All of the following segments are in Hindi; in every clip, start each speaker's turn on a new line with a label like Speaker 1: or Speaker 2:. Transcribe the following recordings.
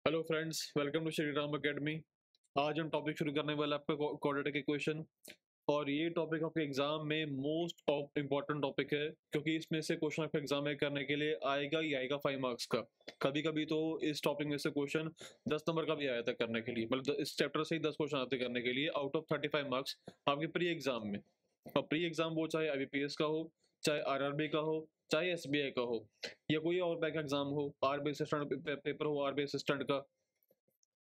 Speaker 1: Hello friends, welcome to Shri Ram academy. आज हम टॉपिक शुरू करने वाले आपका क्वाड्रेटिक इक्वेशन। और ये टॉपिक आपके एग्जाम में मोस्ट इम्पॉर्टेंट टॉपिक है, क्योंकि इसमें से क्वेश्चन आपके एग्जाम में करने के लिए आएगा ही आएगा 5 मार्क्स का। कभी कभी तो इस टॉपिक में से क्वेश्चन 10 नंबर का भी आया था करने के लिए, मतलब इस चैप्टर से ही 10 क्वेश्चन आते करने के लिए आउट ऑफ 35 मार्क्स आपके प्री एग्जाम में। और प्री एग्जाम वो चाहे IBPS का हो, चाहे RRB का हो, चाहे SBI का हो, या कोई और बैंक एग्जाम हो, RBI असिस्टेंट पेपर हो, RBI असिस्टेंट का,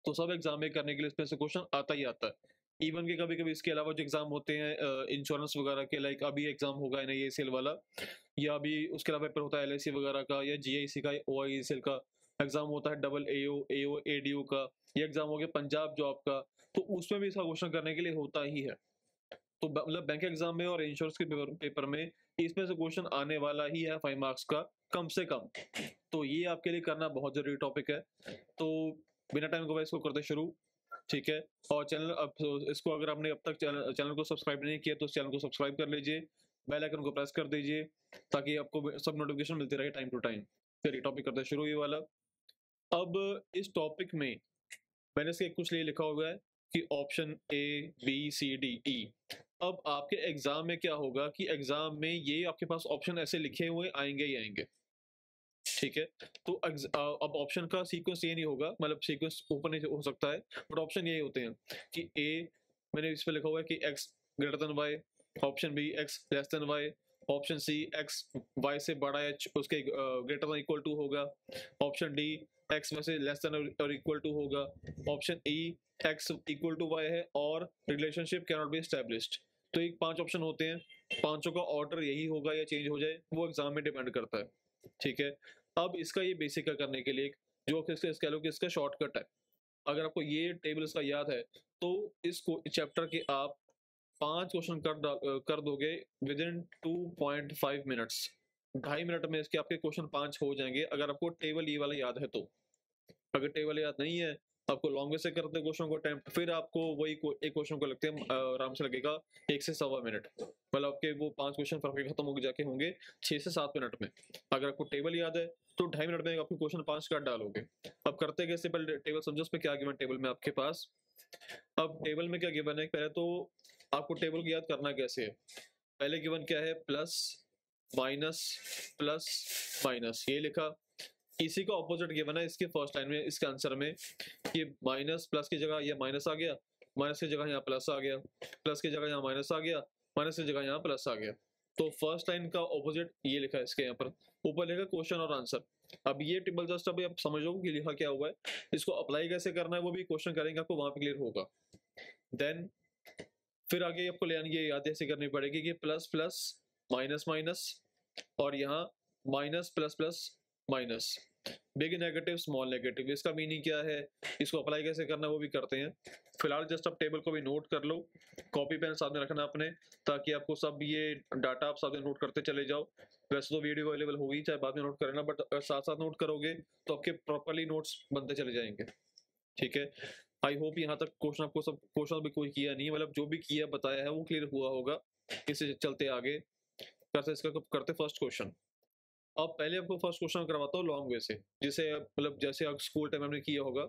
Speaker 1: तो सब एग्जाम में करने के लिए इसमें से क्वेश्चन आता ही आता है। इवन के कभी कभी इसके अलावा जो एग्जाम होते हैं इंश्योरेंस वगैरह के, लाइक अभी एग्जाम होगा NIACL वाला, या अभी उसके अलावा पेपर होता है LIC वगैरह का, या GIC का, OIECL का एग्जाम होता है, डबल AO ADU का, ये एग्जाम हो गया पंजाब जॉब का, तो उसमें भी इसका क्वेश्चन करने के लिए होता ही है। तो मतलब बैंक एग्जाम में और इंश्योरेंस के पेपर में इसमें से क्वेश्चन आने वाला ही है 5 मार्क्स का, कम से कम। तो ये आपके लिए करना बहुत जरूरी टॉपिक है। तो बिना टाइम को इसको करते शुरू, ठीक है। और चैनल अब इसको अगर आपने अब तक चैनल को सब्सक्राइब नहीं किया तो चैनल को सब्सक्राइब कर लीजिए, बेल आइकन को प्रेस कर दीजिए, ताकि आपको सब नोटिफिकेशन मिलती रहे टाइम टू टाइम। चलिए टॉपिक करते शुरू ये वाला। अब इस टॉपिक में मैंने इसके कुछ लिए लिखा हुआ है कि option A B C D E। अब आपके एग्जाम में क्या होगा कि एग्जाम में ये आपके पास ऑप्शन ऐसे लिखे हुए आएंगे ही आएंगे, ठीक है। तो अब ऑप्शन का सीक्वेंस ये नहीं होगा, मतलब सीक्वेंस ऊपर नहीं हो सकता है, बट ऑप्शन यही होते हैं कि ए, मैंने इस पे लिखा हुआ है कि x greater than y, option B x less than y, option C x y से बड़ा h उसके ग्रेटर देन इक्वल टू होगा, ऑप्शन डी x y से लेस देन और इक्वल टू होगा, option E x equal to y है और relationship can not be established. तो एक 5 ऑप्शन होते हैं, पांचों का ऑर्डर यही होगा या चेंज हो जाए वो एग्जाम में डिपेंड करता है, ठीक है। अब इसका ये बेसिक का करने के लिए जो कि कह लो कि इसका शॉर्टकट है। अगर आपको ये टेबल इसका याद है तो इसको चैप्टर के आप 5 क्वेश्चन कर दोगे विद इन 2.5 मिनट्स। 2.5 मिनट में इसके आपके क्वेश्चन 5 हो जाएंगे, अगर आपको टेबल ये वाला याद है तो। अगर टेबल याद नहीं है, आपको लॉन्ग वे से करते क्वेश्चन को अटेम्प्ट, फिर आपको वही एक क्वेश्चन को लगते हैं आराम से लगेगा 1 से 1.25 मिनट, मतलब आपके वो 5 क्वेश्चन फिर खत्म हो जाके होंगे 6 से 7 मिनट में। अगर आपको टेबल याद है तो 2.5 मिनट में आपको क्वेश्चन 5 कर डालोगे। अब करते कैसे, पहले टेबल समझो उसमें क्या गिवन टेबल में आपके पास। अब टेबल में क्या गिवन है, पहले तो आपको टेबल को याद करना कैसे है। पहले गिवन क्या है, प्लस माइनस प्लस माइनस, ये लिखा। इसी का ऑपोजिट गिवन है इसके फर्स्ट लाइन में, इसके आंसर में, कि माइनस प्लस की जगह ये माइनस आ गया, माइनस की जगह यहाँ प्लस आ गया, प्लस की जगह यहाँ माइनस आ गया, माइनस की जगह यहाँ प्लस आ गया। तो फर्स्ट लाइन का ऑपोजिट ये लिखा है इसके यहाँ पर, ऊपर लिखा क्वेश्चन और आंसर। अब ये टेबल जस्ट अभी आप समझो कि लिखा क्या हुआ है, इसको अप्लाई कैसे करना है वो भी क्वेश्चन करेंगे आपको वहां पे क्लियर होगा। देन फिर आगे आपको ले आनी, ये याद ऐसे करनी पड़ेगी कि प्लस प्लस माइनस माइनस, और यहाँ minus plus plus minus, big negative small negative, इसका मीनिंग क्या है, इसको अप्लाई कैसे करना है वो भी करते हैं। फिलहाल जस्ट आप टेबल को भी नोट कर लो, कॉपी पेन साथ में रखना अपने, ताकि आपको सब ये डाटा आप साथ में नोट करते चले जाओ। वैसे तो वीडियो अवेलेबल होगी, चाहे बाद में नोट करना, बट अगर साथ साथ नोट करोगे तो आपके प्रॉपरली नोट्स बनते चले जाएंगे, ठीक है। आई होप यहाँ तक क्वेश्चन आपको सब क्वेश्चन भी कोई किया नहीं, मतलब जो भी किया बताया है वो क्लियर हुआ होगा। इससे चलते आगे करते, इसका करते फर्स्ट क्वेश्चन। अब पहले आपको फर्स्ट क्वेश्चन करवाता हूँ लॉन्ग वे से, जिसे मतलब जैसे आप स्कूल टाइम में किया होगा।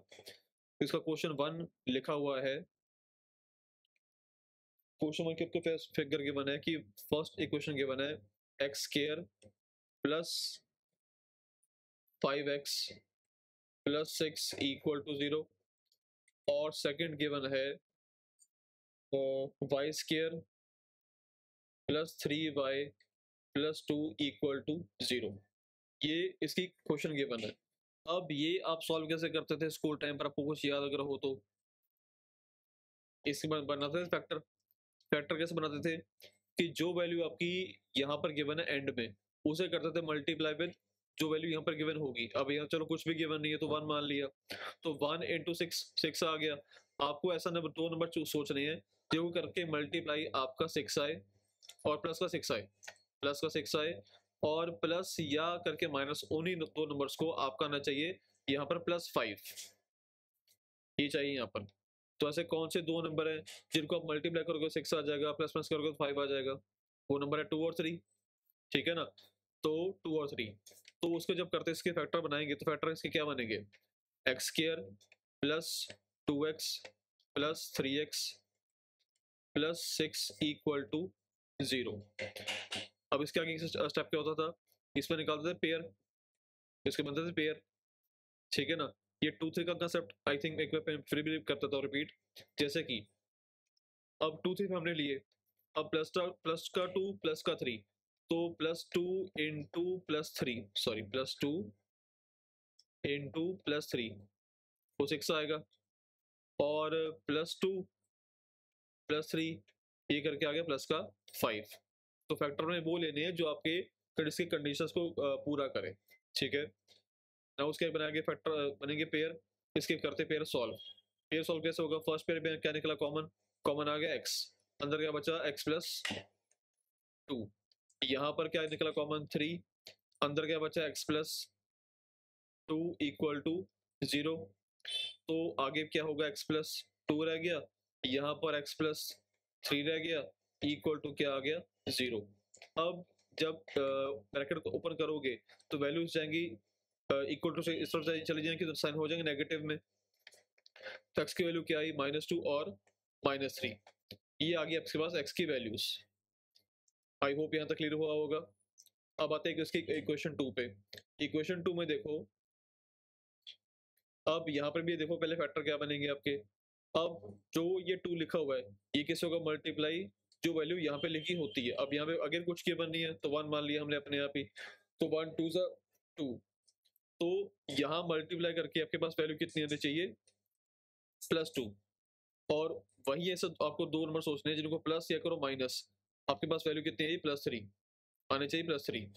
Speaker 1: इसका क्वेश्चन 1 लिखा हुआ है, क्वेश्चन 1 के आपको फिगर गिवन है कि फर्स्ट इक्वेशन गिवन है x square plus 5x plus 6 equal to 0, और सेकंड गिवन है y square plus 3y plus 2 equal to 0। ये इसकी क्वेश्चन गिवन है। अब ये आप सॉल्व कैसे करते थे स्कूल टाइम पर, आपको कुछ याद अगर हो तो। इसके बाद बनाते थे फैक्टर। फैक्टर कैसे बनाते थे कि जो वैल्यू आपकी यहाँ पर गिवन है एंड में, उसे करते थे मल्टीप्लाई विद जो वैल्यू यहाँ पर गिवन होगी। अब यहाँ चलो कुछ भी गिवन नहीं है तो 1 मान लिया, तो 1 इंटू 6 आ गया। आपको ऐसा नंबर 2 नंबर सोचने हैं जो करके मल्टीप्लाई आपका 6 आए और प्लस का 6 आए, प्लस का 6 आए और प्लस या करके माइनस, उन्हीं 2 नंबर्स को आपका आना चाहिए यहाँ पर +5, ये चाहिए यहाँ पर। तो ऐसे कौन से 2 नंबर हैं जिनको आप मल्टीप्लाई करोगे 6 आ जाएगा, प्लस प्लस करोगे तो 5 आ जाएगा। वो नंबर है 2 और 3, ठीक है ना। तो 2 और 3, तो उसको जब करते इसके फैक्टर बनाएंगे तो फैक्टर इसके क्या बनेंगे, x square plus 2x plus 3x plus 6 equal to 0। अब इसके आगे स्टेप क्या होता था, इसमें निकालते थे पेयर, इसके बनते थे पेयर, ठीक है ना। ये 2 3 का कंसेप्ट आई थिंक एक बार फिर भी करता था रिपीट, जैसे कि अब 2 3 हमने लिए, अब प्लस का 2 प्लस का 3, तो +2 इंटू +3, सॉरी +2 इंटू +3 वो 6 आएगा, और +2 +3 ये करके आ गया प्लस का 5। तो फैक्टर में वो लेने हैं जो आपके इसके कंडीशंस को पूरा करे, ठीक है ना। उसके बनाएंगे फैक्टर, बनेंगे पेयर, इसके करते पेयर सॉल्व। पेयर सॉल्व कैसे होगा, फर्स्ट पेयर में क्या निकला कॉमन, कॉमन आ गया x, अंदर क्या बचा x प्लस 2, यहाँ पर क्या निकला कॉमन 3, अंदर क्या बचा x प्लस 2 इक्वल टू 0। तो आगे क्या होगा, x प्लस 2 रह गया, यहाँ पर x प्लस 3 रह गया, इक्वल टू क्या आ गया 0। अब जब ब्रैकेट को ओपन करोगे तो वैल्यूज जाएंगी इक्वल टू से इस तरफ चली जाएंगी, तो साइन हो जाएंगे नेगेटिव में। तो x की वैल्यू क्या आई -2 और -3, ये आ गई आपके पास x की वैल्यूज। आई होप यहाँ तक क्लियर हुआ होगा। अब आते हैं इसकी इक्वेशन 2 पे। इक्वेशन 2 में देखो, अब यहाँ पर भी देखो पहले फैक्टर क्या बनेंगे आपके। अब जो ये 2 लिखा हुआ है ये किससे होगा, मल्टीप्लाई जो वैल्यू यहाँ पे लिखी होती है। अब यहाँ पे अगर कुछ की बननी है तो 1 मान लिया हमने अपने आप ही, तो 1 2 2, तो यहाँ मल्टीप्लाई करके आपके पास वैल्यू कितनी आनी चाहिए, +2। और वही ऐसा आपको 2 नंबर सोचने हैं जिनको प्लस या करो माइनस, आपके पास वैल्यू कितनी है +3 आने चाहिए, +3।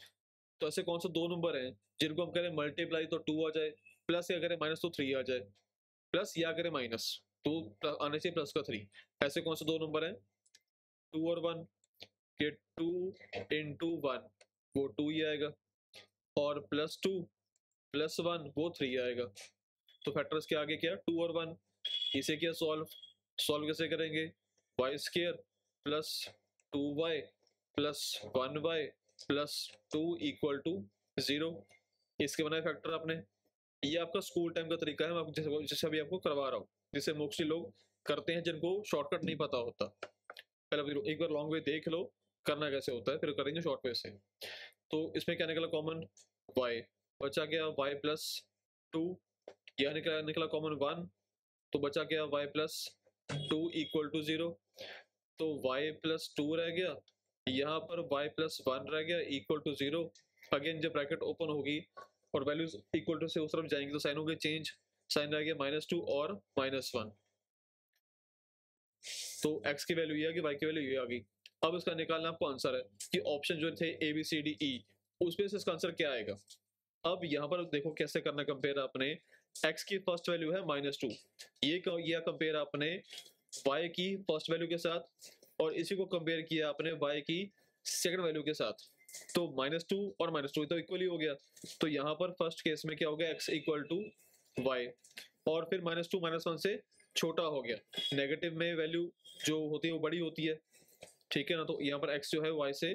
Speaker 1: तो ऐसे कौन सा 2 नंबर हैं जिनको हम करें मल्टीप्लाई तो 2 आ जाए, प्लस या करें माइनस तो 3 आ जाए, प्लस या करें माइनस तो आने चाहिए प्लस का 3। ऐसे कौन से 2 नंबर हैं, 2 और 1, के 2 इंटू 1 वो 2 ही आएगा, और +2 + 1 वो 3 आएगा। तो फैक्टर्स के आगे क्या 2 और 1, इसे क्या सॉल्व, सॉल्व कैसे करेंगे, y square plus 2y plus 1y plus 2 equal to 0। इसके बनाए फैक्टर आपने, ये आपका स्कूल टाइम का तरीका है, मैं जैसे अभी आपको करवा रहा हूँ, जिसे मोस्टली लोग करते हैं जिनको शॉर्टकट नहीं पता होता। पहले एक बार लॉन्ग वे देख लो करना कैसे होता है, फिर करेंगे शॉर्ट वे से। तो इसमें क्या निकला कॉमन, y बचा गया y प्लस 2, यह निकला कॉमन 1, तो बचा गया y प्लस 2 इक्वल टू 0। तो y प्लस 2 रह गया, यहाँ पर y प्लस 1 रह गया इक्वल टू 0। अगेन जब ब्रैकेट ओपन होगी और वैल्यूज इक्वल टू से उस तरफ जाएंगे तो साइन हो गए चेंज, साइन रह गया -2 और -1। तो x की वैल्यू ये आ गई, y की वैल्यू ये आ गई। अब इसका निकालना आपको आंसर है कि ऑप्शन जो थे A B C D E उसमें से इसका आंसर क्या आएगा। अब यहाँ पर देखो कैसे करना कंपेयर, आपने x की फर्स्ट वैल्यू है -2, ये किया कंपेयर आपने y की फर्स्ट वैल्यू के साथ, और इसी को कंपेयर किया आपने y की सेकंड वैल्यू के साथ, तो -2 और -2 तो इक्वल ही हो गया। तो यहाँ पर फर्स्ट केस में क्या हो गया, x इक्वल टू y, और फिर -2 -1 से छोटा हो गया, नेगेटिव में वैल्यू जो होती है वो बड़ी होती है, ठीक है ना। तो यहाँ पर x जो है y से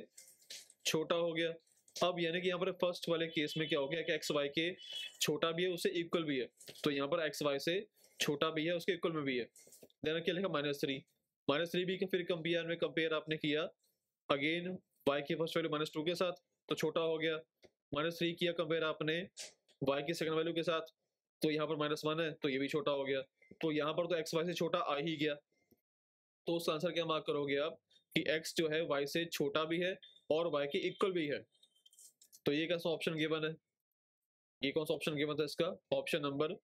Speaker 1: छोटा हो गया। अब यानी कि यहाँ पर फर्स्ट वाले केस में क्या हो गया कि एक्स वाई के छोटा भी है उससे इक्वल भी है, तो यहाँ पर एक्स वाई से छोटा भी है उसके इक्वल में भी है। देन क्या लिखा -3 भी फिर कंपेयर आपने किया अगेन वाई की फर्स्ट वैल्यू -2 के साथ, तो छोटा हो गया। -3 किया कंपेयर आपने वाई की सेकंड वैल्यू के साथ, तो यहाँ पर -1 है तो ये भी छोटा हो गया। तो यहाँ पर तो एक्स वाई से छोटा आ ही गया, तो उसका आंसर क्या मार्क करोगे आप कि x जो है y से छोटा भी है और y के इक्वल भी है। तो ये कैसा ऑप्शन गिवन है, ये कौन सा ऑप्शन गिवन था इसका, ऑप्शन नंबर,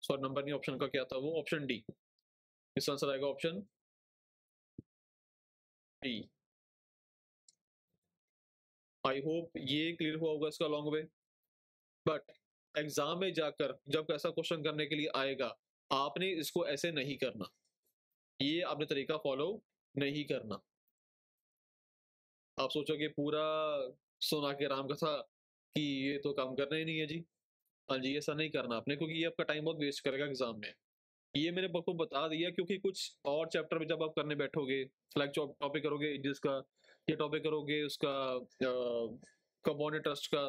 Speaker 1: सॉरी नंबर नहीं, ऑप्शन का क्या था वो, ऑप्शन डी। इसका आंसर आएगा ऑप्शन डी। आई होप ये क्लियर हुआ होगा इसका लॉन्ग वे। बट एग्जाम में जाकर जब ऐसा क्वेश्चन करने के लिए आएगा, आपने इसको ऐसे नहीं करना, ये आपने तरीका फॉलो नहीं करना। आप सोचोगे पूरा सुना के राम कथा कि ये तो काम करना ही नहीं है जी, हाँ जी ऐसा नहीं करना आपने, क्योंकि ये आपका टाइम बहुत वेस्ट करेगा एग्जाम में। ये मैंने आपको बता दिया क्योंकि कुछ और चैप्टर में जब आप करने बैठोगे, लाइक टॉपिक करोगे जिसका, ये टॉपिक करोगे उसका कंपाउंड इंटरेस्ट का,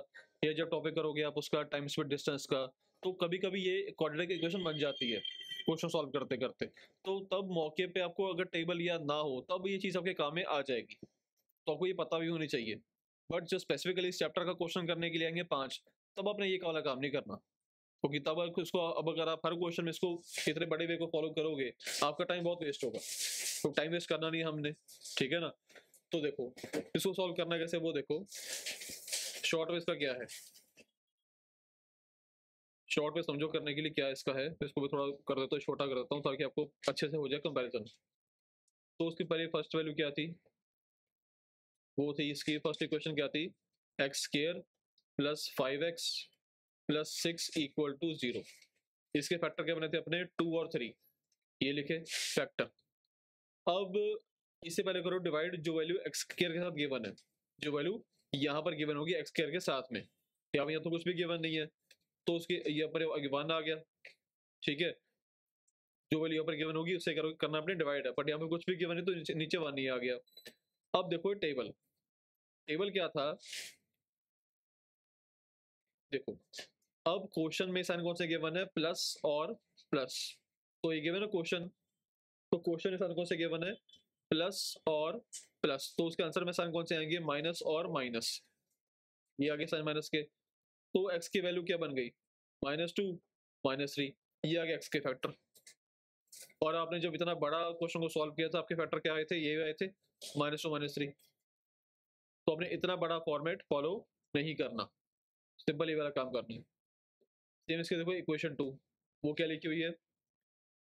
Speaker 1: या जब टॉपिक करोगे आप उसका टाइम स्पीड डिस्टेंस का, तो कभी कभी ये क्वाड्रेटिक इक्वेशन बन जाती है क्वेश्चन सॉल्व करते करते। तो तब मौके पे आपको अगर टेबल याद ना हो तब ये चीज आपके काम में आ जाएगी, तो आपको ये पता भी होनी चाहिए। बट जो स्पेसिफिकली इस चैप्टर का क्वेश्चन करने के लिए आएंगे 5, तब आपने ये वाला काम नहीं करना, क्योंकि तब इसको अब अगर आप हर क्वेश्चन में इसको इतने बड़े वे को फॉलो करोगे आपका टाइम बहुत वेस्ट होगा, तो टाइम वेस्ट करना नहीं हमने, ठीक है ना। तो देखो इसको सॉल्व करना कैसे, वो देखो शॉर्ट वे इसका क्या है, शॉर्ट में समझो करने के लिए क्या इसका है, तो इसको भी थोड़ा कर देता हूँ, छोटा कर देता हूँ ताकि आपको अच्छे से हो जाए कंपैरिजन। तो उसकी पहले फर्स्ट वैल्यू क्या थी, वो थी इसकी फर्स्ट इक्वेशन क्या थी, x square plus 5x plus 6 equal to 0। इसके फैक्टर क्या बने थे अपने 2 और 3, ये लिखे फैक्टर। अब इससे पहले करो डिवाइड जो वैल्यू एक्स स्क्वायर के साथ गिवन है, जो वैल्यू यहाँ पर गिवन होगी एक्स स्क्वायर के साथ में, यहाँ तो कुछ भी गिवन नहीं है, तो उसके यहाँ पर 1 आ गया, ठीक है। जो वैल्यू यहाँ पर गिवन होगी उससे करना अपने डिवाइड है, बट यहाँ पे कुछ भी गिवन है तो नीचे 1 ही आ गया। अब देखो टेबल, टेबल क्या था, देखो अब क्वेश्चन में साइन कौन से गिवन है, प्लस और प्लस, तो ये गिवन है क्वेश्चन, तो क्वेश्चन में साइन कौन से गिवन है, प्लस और प्लस, तो उसके आंसर में साइन कौन से आएंगे, माइनस और माइनस, ये आगे साइन माइनस के, तो एक्स की वैल्यू क्या बन गई, -2 -3, ये आ गया एक्स के फैक्टर। और आपने जब इतना बड़ा क्वेश्चन को सॉल्व किया था आपके फैक्टर क्या आए थे, ये आए थे -2 -3, तो आपने इतना बड़ा फॉर्मेट फॉलो नहीं करना, सिंपल ये वाला काम करना है। सेम इसके देखो इक्वेशन 2, वो क्या लिखी हुई है,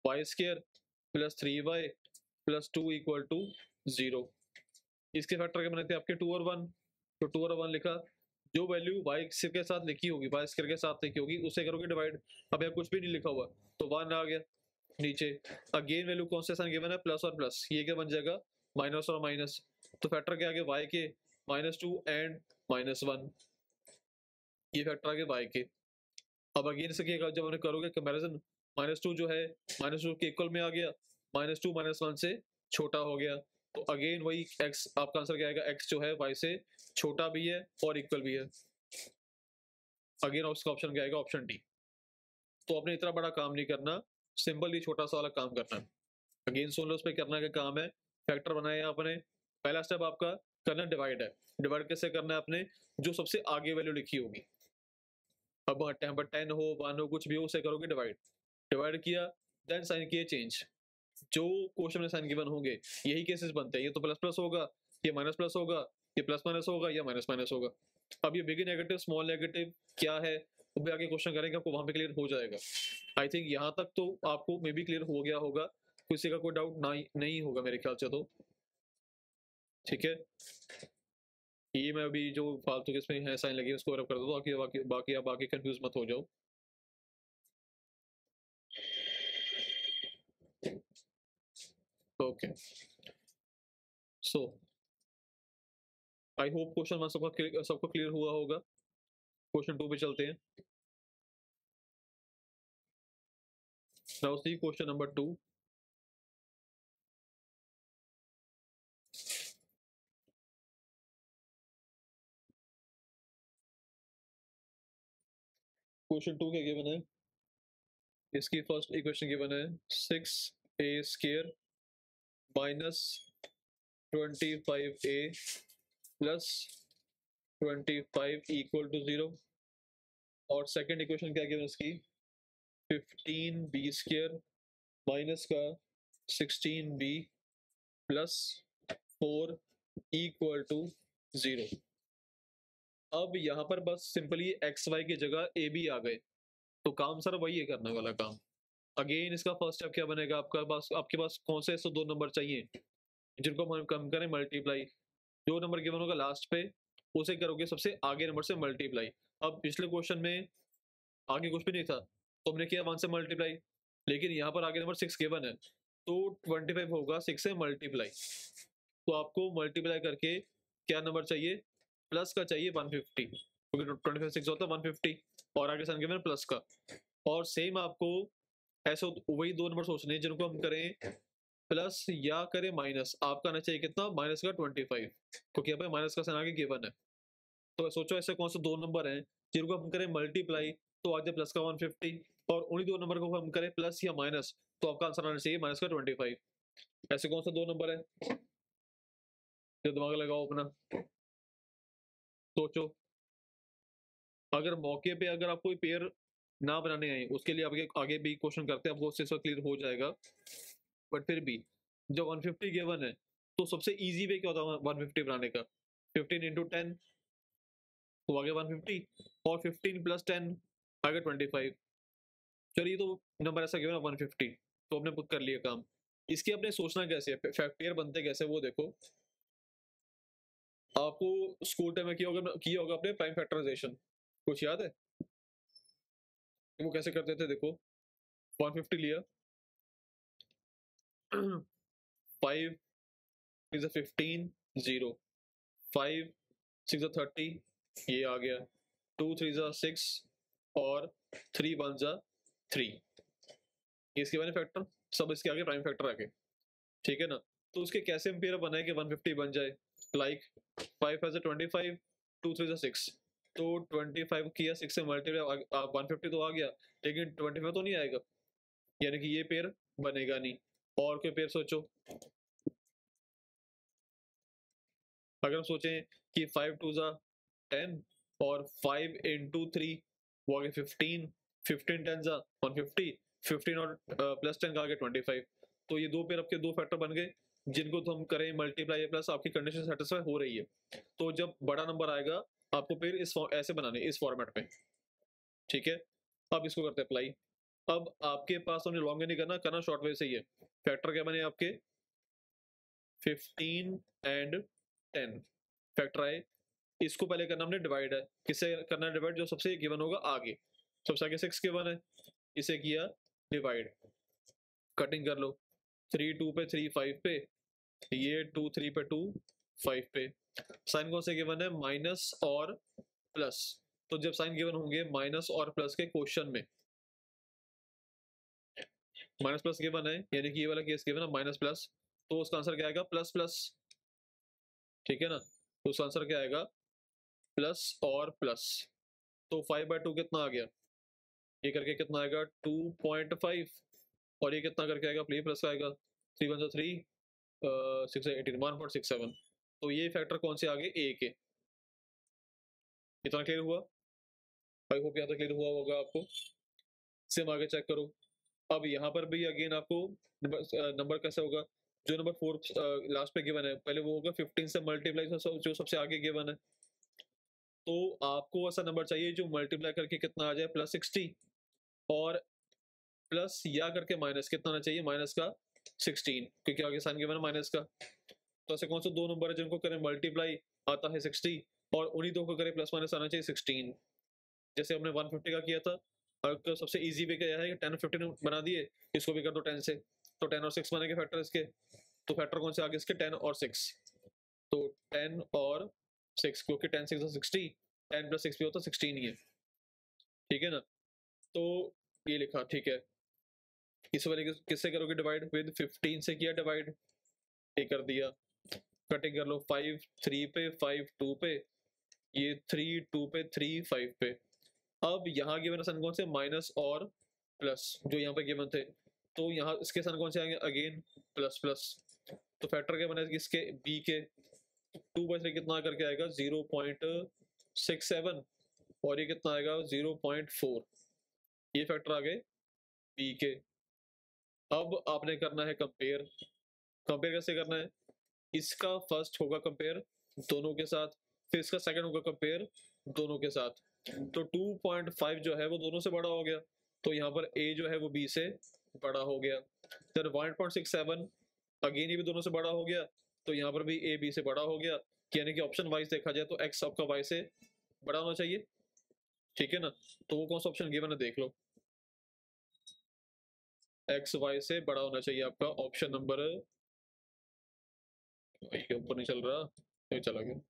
Speaker 1: y square plus 3y plus 2 equal to 0। इसके फैक्टर के बने थे आपके 2 और 1, तो 2 और 1 लिखा, जो वैल्यू वाई के साथ लिखी होगी, वाई स्क्वायर के साथ लिखी होगी उससे करोगे डिवाइड, अब यहाँ कुछ भी नहीं लिखा हुआ तो 1 आ गया नीचे। अगेन वैल्यू कौन से साइन गिवन है, प्लस और प्लस, ये क्या बन जाएगा माइनस और माइनस, तो फैक्टर क्या आ गया वाई के -2 एंड -1, ये फैक्टर आ गया वाई के। अब अगेन से क्या जब हमने करोगे कंपैरिजन, -2 जो है -2 के इक्वल में आ गया, -2 -1 से छोटा हो गया, तो अगेन वही x, आपका आंसर क्या आएगा, x जो है y से छोटा भी है और इक्वल भी है, अगेन उसका ऑप्शन क्या आएगा, ऑप्शन डी। तो आपने इतना बड़ा काम नहीं करना, सिंपल ही छोटा सा वाला काम करना है। अगेन सुन लो उस पर करना क्या काम है, फैक्टर बनाया आपने, पहला स्टेप आपका करना डिवाइड है, डिवाइड कैसे करना है आपने, जो सबसे आगे वैल्यू लिखी होगी, अब 10 हो 1 हो कुछ भी हो उसे करोगे डिवाइड, डिवाइड किया देन साइन किए चेंज, जो क्वेश्चन में साइन गिवन होंगे यही केसेस बनते हैं, ये तो प्लस प्लस होगा, ये माइनस प्लस होगा, ये प्लस माइनस होगा, या माइनस माइनस होगा। अब ये बिग नेगेटिव स्मॉल नेगेटिव क्या है वो भी आगे क्वेश्चन करेंगे, आपको वहां पे क्लियर हो जाएगा। आई थिंक यहाँ तक तो आपको मे बी क्लियर हो गया होगा, किसी का कोई डाउट नहीं होगा मेरे ख्याल से, तो ठीक है। ये मैं अभी जो फालतू के इसमें है साइन लगे उसको रब कर दो, बाकी आप बाकी कंफ्यूज मत हो जाओ। Okay so I hope question one सबको क्लियर हुआ होगा। क्वेश्चन 2 पे चलते हैं। Now see question number 2। Question 2 क्या गिवन है, इसकी फर्स्ट इक्वेशन गिवन है 6a square minus 25a plus 25 equal to 0, और सेकंड इक्वेशन क्या गिवन इसकी 15b स्क्वायर माइनस का 16b प्लस 4 इक्वल टू 0। अब यहाँ पर बस सिंपली एक्स वाई की जगह ए बी आ गए, तो काम सर वही है करने वाला काम। अगेन इसका फर्स्ट स्टेप क्या बनेगा, आपके पास कौन से ऐसे 2 नंबर चाहिए जिनको हम कम करें मल्टीप्लाई, जो नंबर गिवन होगा लास्ट पे उसे करोगे सबसे आगे नंबर से मल्टीप्लाई। अब पिछले क्वेश्चन में आगे कुछ भी नहीं था तो हमने किया 1 से मल्टीप्लाई, लेकिन यहाँ पर आगे नंबर 6 गिवन है तो 25 होगा 6 से मल्टीप्लाई, तो आपको मल्टीप्लाई करके क्या नंबर चाहिए, प्लस का चाहिए 150, क्योंकि 25 6 होता है 150, और आगे सन गिवन प्लस का। और सेम आपको ऐसे वही 2 नंबर सोचने हैं जिनको हम करें प्लस या करें माइनस, आपका आना चाहिए कितना, माइनस का 25, क्योंकि यहाँ पे माइनस का साइन आगे गिवन है। तो सोचो ऐसे कौन से 2 नंबर हैं जिनको हम करें मल्टीप्लाई तो आ जाए प्लस का 150, और उन्हीं दो नंबर को हम करें प्लस या माइनस, तो आपका आंसर आना चाहिए माइनस का 25। ऐसे कौन सा दो नंबर है, जो दिमाग लगाओ अपना, सोचो। अगर मौके पे अगर आप कोई पेयर ना बनाने आए, उसके लिए आगे आगे भी क्वेश्चन करते हैं, आपको उससे क्लियर हो जाएगा। बट फिर भी जब 150 गिवन है, तो सबसे इजी वे क्या होता है 150 बनाने का, 15 इंटू 10, तो आगे 150, और 15 प्लस 10 आगे 25। चलिए, तो नंबर ऐसा गिवन है 150, तो हमने पुट कर लिया काम। इसके अपने सोचना कैसे है, पेयर बनते कैसे, वो देखो। आपको स्कूल टाइम में किया होगा अपने प्राइम फैक्टराइजेशन, कुछ याद है वो कैसे करते थे? देखो, 150 लिया, 5 is a 15, 0, 5 6 is a 30, ये आ गया, 2 3 is a 6, और 3 1 is a 3, ये इसके बने फैक्टर, सब इसके आगे प्राइम फैक्टर आगे, ठीक है ना। तो उसके कैसे हम पेयर बनाए कि 150 बन जाए, like 5 has a 25, 2 3 is a 6, तो 25 किया 6 से मल्टीप्लाई, 150 तो आ गया, लेकिन 25 तो नहीं आएगा, यानी कि ये पेयर बनेगा नहीं। और कोई पेयर सोचो, अगर हम सोचें कि 5 2 जा 10, और 5 इंटू 3 वो आगे 15, 15 10 जा 150, 15 और प्लस 10 का आगे 25, तो ये दो पेयर आपके दो फैक्टर बन गए, जिनको तो हम करें मल्टीप्लाई प्लस, आपकी कंडीशन सेटिस्फाई हो रही है। तो जब बड़ा नंबर आएगा, आपको पेयर ऐसे बनाने, इस फॉर्मेट में, ठीक है। अब इसको करते हैं अप्लाई। अब आपके पास हमने लॉन्ग नहीं करना, करना शॉर्ट वे से ही है। फैक्टर क्या बने आपके, 15 एंड 10 फैक्टर आए। इसको पहले करना हमने डिवाइड है, किससे करना है डिवाइड, जो सबसे गिवन होगा आगे, सबसे आगे 6 गिवन है, इसे किया डिवाइड, कटिंग कर लो, 3 2 पे 3 5 पे, ये 2 3 पे 2 5 पे। साइन कौन से गिवन है, माइनस और प्लस, तो जब साइन गिवन होंगे माइनस और प्लस के क्वेश्चन में, माइनस प्लस गिवन है, यानी कि ये वाला केस गिवन है माइनस प्लस, तो उसका आंसर क्या आएगा, प्लस प्लस, ठीक है ना। तो उसका आंसर क्या आएगा, प्लस और प्लस, तो 5/2 कितना आ गया, ये करके कितना आएगा 2.5, और ये कितना करके आएगा, प्ले प्लस का आएगा, 3 1 3 6 18 1.67, तो ये फैक्टर कौन से आगे, ए के। इतना क्लियर हुआ, आई होप यहाँ तक क्लियर हुआ होगा आपको। सेम आगे चेक करो। अब यहाँ पर भी अगेन आपको नंबर कैसे होगा, जो नंबर 4 लास्ट पे गिवन है, पहले वो होगा 15 से मल्टीप्लाई, जो सबसे आगे गिवन है, तो आपको ऐसा नंबर चाहिए जो मल्टीप्लाई करके कितना आ जाए, +60, और प्लस या करके माइनस कितना आना चाहिए, माइनस का 16, क्योंकि आगे साइन गिवन है माइनस का। तो ऐसे कौन से दो नंबर है जिनको करें मल्टीप्लाई आता है 60, और उन्हीं दो को करें प्लस माइनस आना चाहिए 16, जैसे हमने 150 का किया था। तो सबसे इजी वे क्या है कि 10 15 बना दिए, इसको भी कर दो 10 से, तो 10 और 6 बनेंगे फैक्टर इसके, तो फैक्टर कौन से आगे इसके, 10 और 6, तो 10 और 6, क्योंकि 10 6 60, 10 + 6 भी होता 16 ही है, ठीक है ना। तो ये लिखा, ठीक है। इस वाले किससे करोगे डिवाइड, विद 15 से किया डिवाइड, ये कर दिया, कटिंग कर लो, 5 3 पे 5 2 पे, ये 3 2 पे 3 5 पे। अब यहाँ गिवन सन कौन से, माइनस और प्लस, जो यहाँ पे गिवन थे, तो यहाँ इसके सन कौन से आएंगे, अगेन प्लस प्लस, तो फैक्टर क्या बनेगा इसके, बी के, 2/3 कितना करके आएगा, 0.67, और ये कितना आएगा 0.4, ये फैक्टर आ गए बी के। अब आपने करना है कंपेयर, कंपेयर कैसे करना है, इसका फर्स्ट होगा कंपेयर दोनों के साथ, फिर इसका सेकंड होगा कंपेयर दोनों के साथ, तो 2.5 जो है वो दोनों से बड़ा हो गया, तो यहाँ पर a जो है वो b से बड़ा हो गया, फिर 1.67 अगेन ये भी दोनों से बड़ा हो गया, तो यहाँ पर भी a b से बड़ा हो गया, यानी कि ऑप्शन वाइज देखा जाए तो x आपका y से बड़ा होना चाहिए, ठीक है ना। तो वो कौन सा ऑप्शन गिवन है देख लो, x y से बड़ा होना चाहिए आपका ऑप्शन नंबर, ऊपर नहीं चल रहा, नहीं चला गया,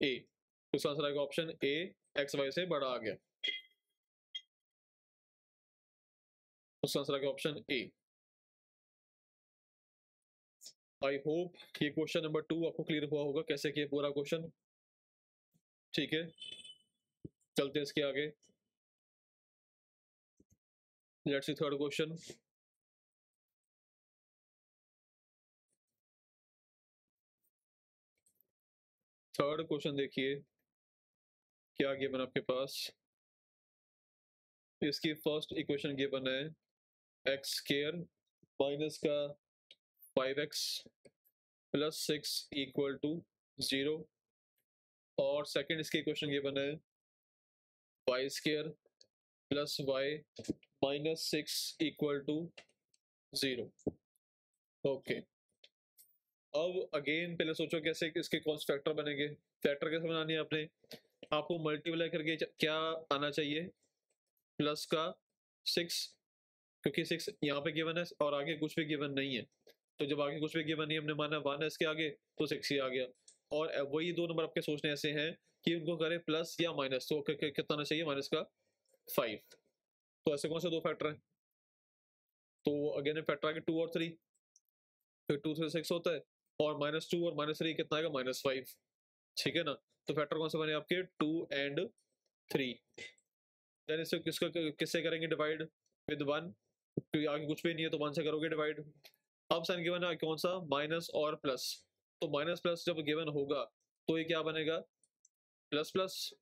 Speaker 1: ए, तो इसका आंसर आएगा ऑप्शन ए, एक्स वाई से बड़ा आ गया, उसका आंसर आ गया ऑप्शन ए। आई होप ये क्वेश्चन नंबर 2 आपको क्लियर हुआ होगा कैसे किया पूरा क्वेश्चन, ठीक है। चलते हैं इसके आगे। Let's see third question. Third question देखिए क्या गिवन आपके पास। इसकी फर्स्ट इक्वेशन गिवन है एक्स स्क्वायर माइनस का 5x प्लस 6 इक्वल टू 0, और सेकंड इसकी इक्वेशन गिवन है y square plus y minus 6 equal to 0। Okay, अब अगेन पहले सोचो कैसे इसके कौन से फैक्टर बनेंगे। फैक्टर कैसे बनानी है आपने, आपको मल्टीप्लाई करके क्या आना चाहिए, प्लस का 6, क्योंकि 6 यहाँ पे गिवन है और आगे कुछ भी गिवन नहीं है, तो जब आगे कुछ भी गिवन नहीं हमने माना 1 है इसके आगे, तो 6 ही आ गया। और वही दो नंबर आपके सोचने ऐसे हैं कि उनको करें प्लस या माइनस, तो कितना आना चाहिए, माइनस का 5। तो ऐसे कौन से दो फैक्टर हैं, तो अगेन फैक्टर आगे 2 और 3, फिर 2 से 6 होता है, और -2 और -3 कितना आएगा, -5। ठीक है ना, तो फैक्टर कौन से बने आपके 2 एंड 3। देन इसे किससे करेंगे डिवाइड, विद 1, क्योंकि आगे कुछ भी नहीं है तो 1 से करोगे डिवाइड। अब साइन गिवन है कौन सा, माइनस और प्लस, तो माइनस प्लस जब गिवन होगा तो ये क्या बनेगा, प्लस प्लस,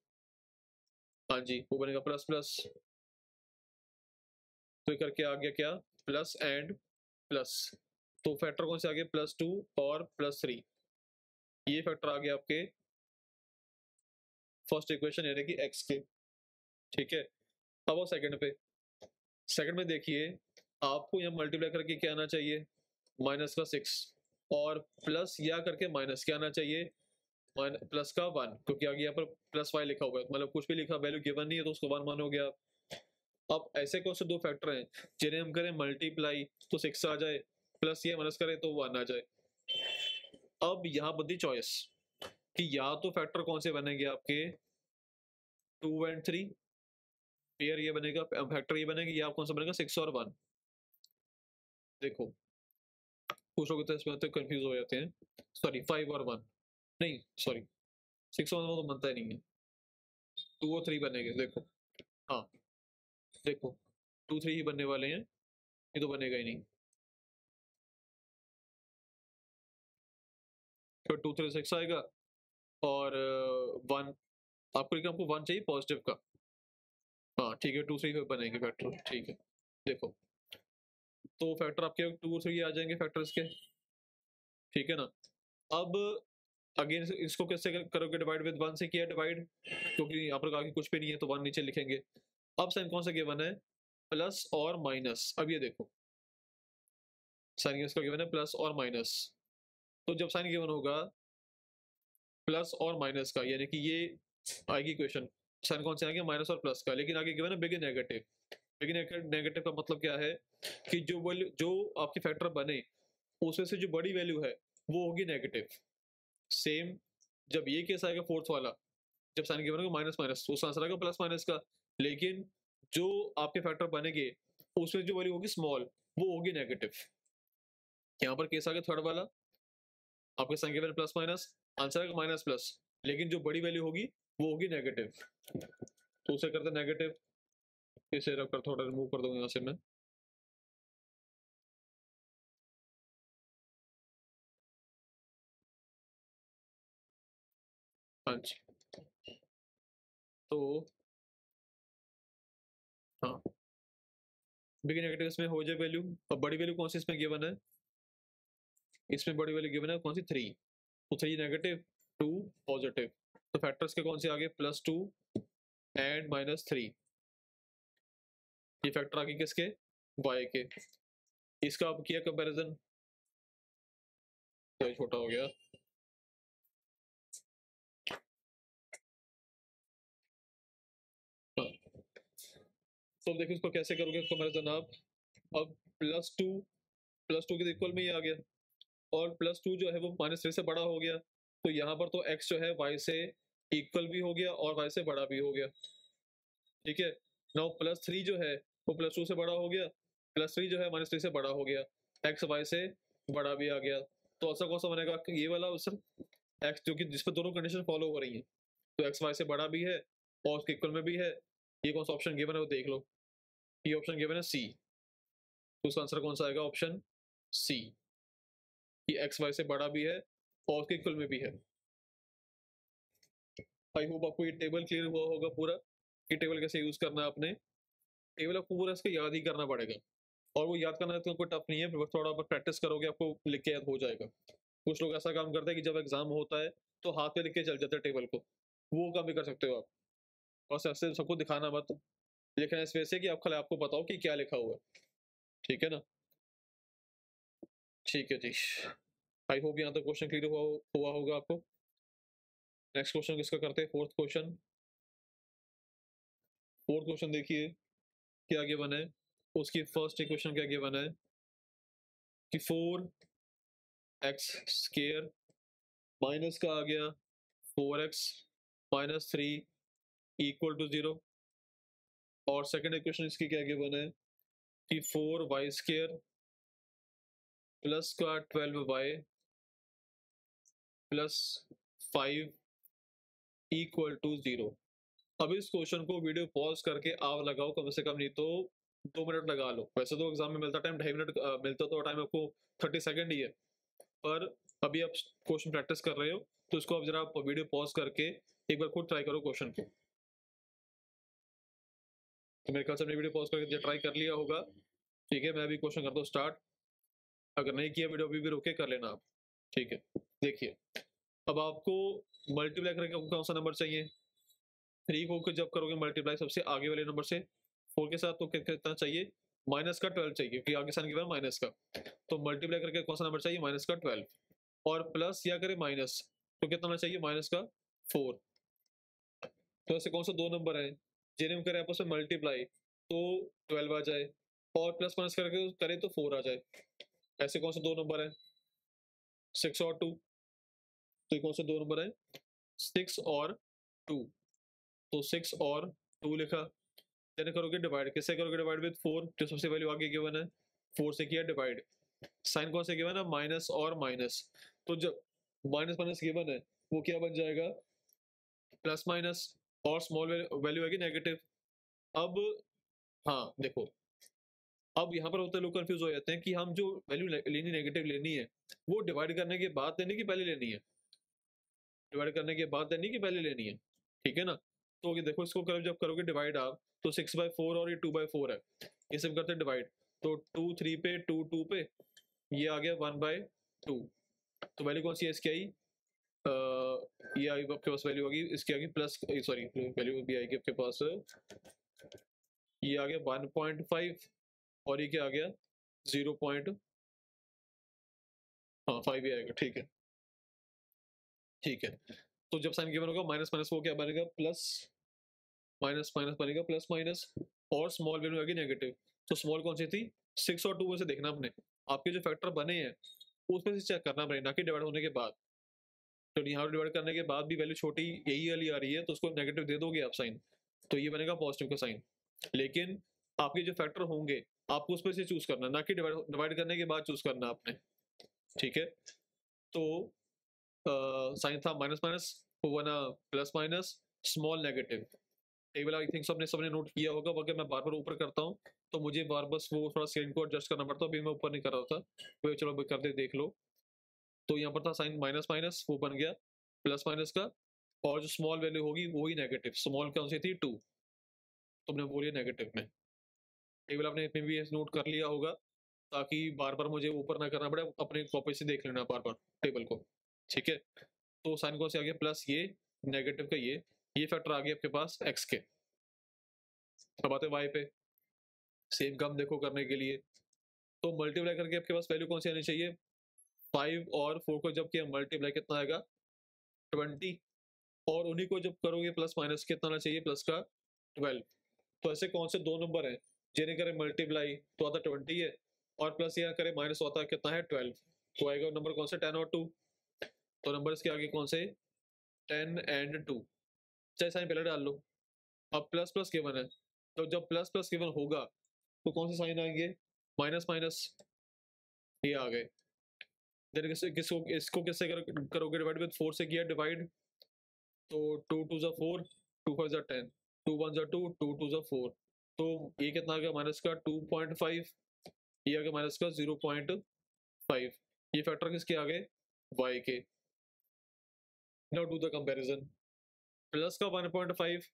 Speaker 1: हाँ जी वो बनेगा प्लस प्लस। तो ये करके आ गया क्या, प्लस एंड प्लस, तो फैक्टर कौन से आ गए, +2 और +3, ये फैक्टर आ गया आपके फर्स्ट इक्वेशन यानी कि एक्स के। ठीक है, अब सेकंड पे, सेकंड में देखिए आपको यहाँ मल्टीप्लाई करके क्या आना चाहिए, माइनस का 6, और प्लस या करके माइनस क्या आना चाहिए, प्लस का 1, क्योंकि आगे यहाँ पर +5 लिखा हुआ है, मतलब कुछ भी लिखा वैल्यू गिवन नहीं है तो उसको 1 मानोगे आप। अब ऐसे कौन से दो फैक्टर हैं जिन्हें हम करें मल्टीप्लाई तो 6 आ जाए, प्लस या माइनस करें तो 1 आ जाए। अब यहाँ बनती चॉइस कि या तो फैक्टर कौन से बनेंगे आपके 2 एंड 3, पेयर ये बनेगा, फैक्टर ये बनेगा, या कौन सा बनेगा 6 और 1। देखो कुछ लोग तो इसमें तो कंफ्यूज हो जाते हैं, सॉरी 5 और 1 नहीं, सॉरी 6 और 1 तो बनता ही नहीं है, 2 और 3 बनेंगे। देखो हाँ, देखो 2 3 ही बनने वाले हैं, ये तो बनेगा ही नहीं, तो 2 3 6 आएगा, और 1, आपको 1 चाहिए पॉजिटिव का, हाँ ठीक है 2 3 बनेंगे फैक्टर। ठीक है, देखो तो फैक्टर आपके 2 और 3 आ जाएंगे फैक्टर्स के। ठीक है ना, अब अगेन इसको कैसे करोगे डिवाइड, विद 1 से किया डिवाइड, क्योंकि यहाँ पर आगे कुछ भी नहीं है तो 1 नीचे लिखेंगे। अब साइन कौन सा गिवन है, प्लस और माइनस। अब ये देखो साइन इसका गिवन है प्लस और माइनस, तो जब साइन गिवन होगा प्लस और माइनस का, यानी कि ये आएगी इक्वेशन, साइन कौन से आएंगे, माइनस और प्लस का, लेकिन आगे गिवन है बिग नेगेटिव। बिग नेगेटिव का मतलब क्या है कि जो वैल्यू जो आपकी फैक्टर बने उसमें से जो बड़ी वैल्यू है वो होगी नेगेटिव। सेम जब ये केस आएगा फोर्थ वाला, जब साइन गिवन होगा माइनस माइनस, तो उसका आंसर आएगा प्लस माइनस का, लेकिन जो आपके फैक्टर बनेंगे उसमें जो वैल्यू होगी स्मॉल, वो होगी नेगेटिव। यहाँ पर केस आ गया थर्ड वाला, आपके sign given plus minus, answer आएगा माइनस प्लस, लेकिन जो बड़ी वैल्यू होगी वो होगी नेगेटिव, तो उसे करते नेगेटिव, इसे रखकर थोड़ा रिमूव कर दूंगा यहाँ से मैं। हाँ जी, तो हाँ बिग नेगेटिव इसमें हो जाए वैल्यू, और बड़ी वैल्यू कौन सी इसमें गिवन है, इसमें बड़ी वैल्यू गिवन है कौन सी 3, तो 3 नेगेटिव 2 पॉजिटिव, तो फैक्टर्स के कौन से आगे, +2 एंड -3, ये फैक्टर आगे किसके, y के। इसका अब किया कंपैरिजन, तो छोटा हो गया, हाँ। तो देखो इसको कैसे करोगे कंपैरिजन आप, अब +2 के इक्वल में ही आ गया, और +2 जो है वो -3 से बड़ा हो गया, तो यहाँ पर तो x जो है y से इक्वल भी हो गया और y से बड़ा भी हो गया। ठीक है, नाउ +3 जो है वो +2 से बड़ा हो गया, +3 जो है -3 से बड़ा हो गया, x y से बड़ा भी आ गया, तो आंसर कौन सा बनेगा, ये वाला आंसर, x जो कि जिस पर दोनों कंडीशन फॉलो हो रही हैं, तो x y से बड़ा भी है और उसके इक्वल में भी है, ये कौन सा ऑप्शन गिवन है वो देख लो। ये ऑप्शन गिवन है सी, तो उसका आंसर कौन सा आएगा? ऑप्शन सी, कि एक्स वाई से बड़ा भी है और उसके इक्वल में भी है। आई होप आपको ये टेबल क्लियर हुआ होगा पूरा, कि टेबल कैसे यूज करना है आपने। टेबल आपको पूरा इसको याद ही करना पड़ेगा, और वो याद करना तो कोई टफ नहीं है, थोड़ा बहुत प्रैक्टिस करोगे आपको लिख के याद हो जाएगा। कुछ लोग ऐसा काम करते हैं कि जब एग्जाम होता है तो हाथ पे लिख के चल जाते हैं टेबल को, वो काम भी कर सकते हो आप, बस ऐसे सबको दिखाना मत, लिखना इस वजह से कि आप खाली आपको बताओ कि क्या लिखा हुआ है, ठीक है ना? ठीक है जी, आई होप यहाँ तक क्वेश्चन क्लियर हुआ होगा आपको। नेक्स्ट क्वेश्चन किसका करते हैं? Fourth question. फोर्थ क्वेश्चन देखिए क्या गिवन है, उसकी फर्स्ट इक्वेशन क्या गिवन है कि 4x² माइनस का आ गया 4x माइनस 3 इक्वल टू 0, और सेकंड इक्वेशन इसकी क्या गिवन है कि 4y² प्लस का 12y प्लस 5 इक्वल टू 0। अब इस क्वेश्चन को वीडियो पॉज करके आप लगाओ, कम से कम नहीं तो 2 मिनट लगा लो। वैसे तो एग्जाम में मिलता टाइम 2.5 मिनट, मिलता तो टाइम आपको 30 सेकेंड ही है, पर अभी आप क्वेश्चन प्रैक्टिस कर रहे हो तो इसको आप जरा वीडियो पॉज करके एक बार खुद ट्राई करो क्वेश्चन को। तो मेरे ख्याल से वीडियो पॉज करके ट्राई कर लिया होगा, ठीक है? मैं अभी क्वेश्चन करता हूँ स्टार्ट, अगर नहीं किया वीडियो अभी भी रोके कर लेना आप, ठीक है? देखिए, अब आपको मल्टीप्लाई करके कौन सा नंबर चाहिए? 3 को जब करोगे मल्टीप्लाई सबसे आगे वाले नंबर से 4 के साथ, तो कितना चाहिए? माइनस का 12 चाहिए, क्योंकि आगे साइन गिवन माइनस का, तो मल्टीप्लाई करके कौन सा नंबर चाहिए? माइनस का 12, और प्लस या करे माइनस तो कितना चाहिए? माइनस का 4। तो ऐसे कौन सा दो नंबर है जिन्हें हम करें आपस में मल्टीप्लाई तो 12 आ जाए, और प्लस माइनस करके करें तो 4 आ जाए? ऐसे कौन से दो नंबर है? 6 और 2, तो ये कौन से दो नंबर है? 6 और 2, तो 6 और 2 लिखा, देन करोगे डिवाइड, किससे करोगे डिवाइड? विद 4, जो सबसे वैल्यू आगे गिवन है 4 से किया डिवाइड। साइन कौन से गिवन है? माइनस और माइनस, तो जब माइनस माइनस गिवन है वो क्या बन जाएगा? प्लस माइनस, और स्मॉल वैल्यू आएगी नेगेटिव। अब हाँ देखो, अब यहाँ पर होते लोग कंफ्यूज हो जाते हैं कि हम जो वैल्यू लेनी नेगेटिव लेनी है वो डिवाइड करने के बाद लेनी कि पहले लेनी है? डिवाइड करने के बाद लेनी कि पहले लेनी है, ठीक है ना? तो ये देखो, इसको जब करोगे डिवाइड आप, तो 6/4 और ये 2/4 है, ये सब करते हैं डिवाइड, तो 2 3 पे 2 2 पे, ये आ गया 1/2, तो वैल्यू कौन सी है इसकी? आई ये आई आपके पास वैल्यू होगी इसकी, आगे प्लस, सॉरी वैल्यू भी आएगी आपके पास, ये आ गया 1.5, और ये क्या आ गया? 0. हाँ 5 ही आएगा, ठीक है, ठीक है। तो जब साइन गिवन होगा माइनस माइनस वो क्या बनेगा? प्लस, माइनस माइनस बनेगा प्लस माइनस, और स्मॉल वैल्यू आएगी नेगेटिव, तो स्मॉल कौन सी थी? 6 और 2 में से देखना अपने, आपके जो फैक्टर बने हैं उसमें से चेक करना पड़ेगा, ना कि डिवाइड होने के बाद। तो यहाँ डिवाइड करने के बाद भी वैल्यू छोटी यही वाली आ रही है, तो उसको नेगेटिव दे दोगे आप साइन, तो ये बनेगा पॉजिटिव का साइन। लेकिन आपके जो फैक्टर होंगे आपको उसमें से चूज करना, ना कि डिवाइड करने के बाद चूज करना आपने, ठीक है? तो साइन था माइनस माइनस, वो बना plus minus, small negative. Table I think सबने नोट किया होगा, अगर मैं बार बार ऊपर करता हूँ तो मुझे बार बस वो थोड़ा स्क्रीन को एडजस्ट करना पड़ता है, अभी मैं ऊपर नहीं कर रहा था, तो चलो अभी करते देख लो। तो यहाँ पर था साइन माइनस माइनस, वो बन गया प्लस माइनस का, और जो स्मॉल वैल्यू होगी वो ही नेगेटिव, स्मॉल कौन सी थी? 2, तुमने बोली नेगेटिव में। टेबल आपने इतने भी नोट कर लिया होगा, ताकि बार बार मुझे ऊपर ना करना पड़े, अपने कॉपी से देख लेना बार बार टेबल को, ठीक है? तो साइन कौन से आ गया? प्लस ये, नेगेटिव का ये फैक्टर आ गया आपके पास एक्स के। अब आते वाई पे, सेम काम देखो करने के लिए, तो मल्टीप्लाई करके आपके पास वैल्यू कौन सी आनी चाहिए? 5 और 4 को जब किया मल्टीप्लाई कितना आएगा? 20, और उन्हीं को जब करोगे प्लस माइनस कितना आना चाहिए? प्लस का 12। तो ऐसे कौन से दो नंबर हैं जिन्हें करें मल्टीप्लाई तो आता 20 है, और प्लस यहाँ करें माइनस होता है कितना है? 12, तो आएगा नंबर कौन से? 10 और 2, तो नंबर इसके आगे कौन से? 10 एंड 2, चाहे साइन पहले डाल लो। अब प्लस प्लस गिवन है, तो जब प्लस प्लस गिवन होगा तो कौन से साइन आएंगे? माइनस माइनस, ये आ गए। देन किसको इसको किससे करोगे डिवाइड? विद 4 से किया डिवाइड, तो 2 2 जा 4, 2 5 जा 10, 2 1 जा 2, 2 2 जा 4, तो ये कितना आ गया माइनस का 2.5, ये आ गया माइनस का 0.5। ये फैक्टर किसके आ गए, y के। Now do the comparison, plus का 1.5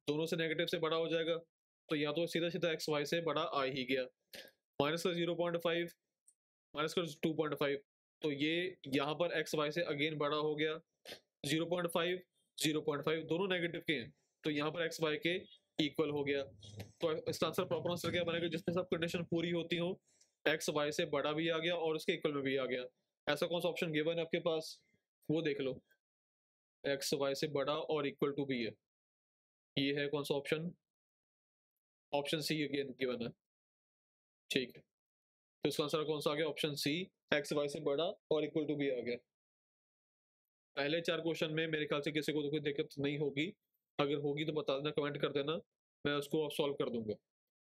Speaker 1: दोनों से नेगेटिव से बड़ा हो जाएगा, तो या तो सीधा सीधा एक्स वाई से बड़ा आ ही गया। माइनस का 0.5 माइनस का 2.5, तो ये यहाँ पर एक्स वाई से अगेन बड़ा हो गया। 0.5 0.5 दोनों नेगेटिव के हैं, तो यहाँ पर एक्स वाई के इक्वल हो गया। तो इसका आंसर प्रॉपर आंसर क्या बनेगा, जिसमें सब कंडीशन पूरी होती हो, एक्स वाई से बड़ा भी आ गया और उसके इक्वल में भी आ गया। ऐसा कौन सा ऑप्शन गिवन है आपके पास, वो देख लो, एक्स वाई से बड़ा और इक्वल टू भी है, ये है कौन सा option, option C again given है। ठीक है, तो इसका आंसर कौन सा आ गया, ऑप्शन सी, एक्स वाई से बड़ा और इक्वल टू भी आ गया। पहले 4 क्वेश्चन में मेरे ख्याल से किसी को तो कोई दिक्कत नहीं होगी, अगर होगी तो बता देना, कमेंट कर देना, मैं उसको सॉल्व कर दूंगा,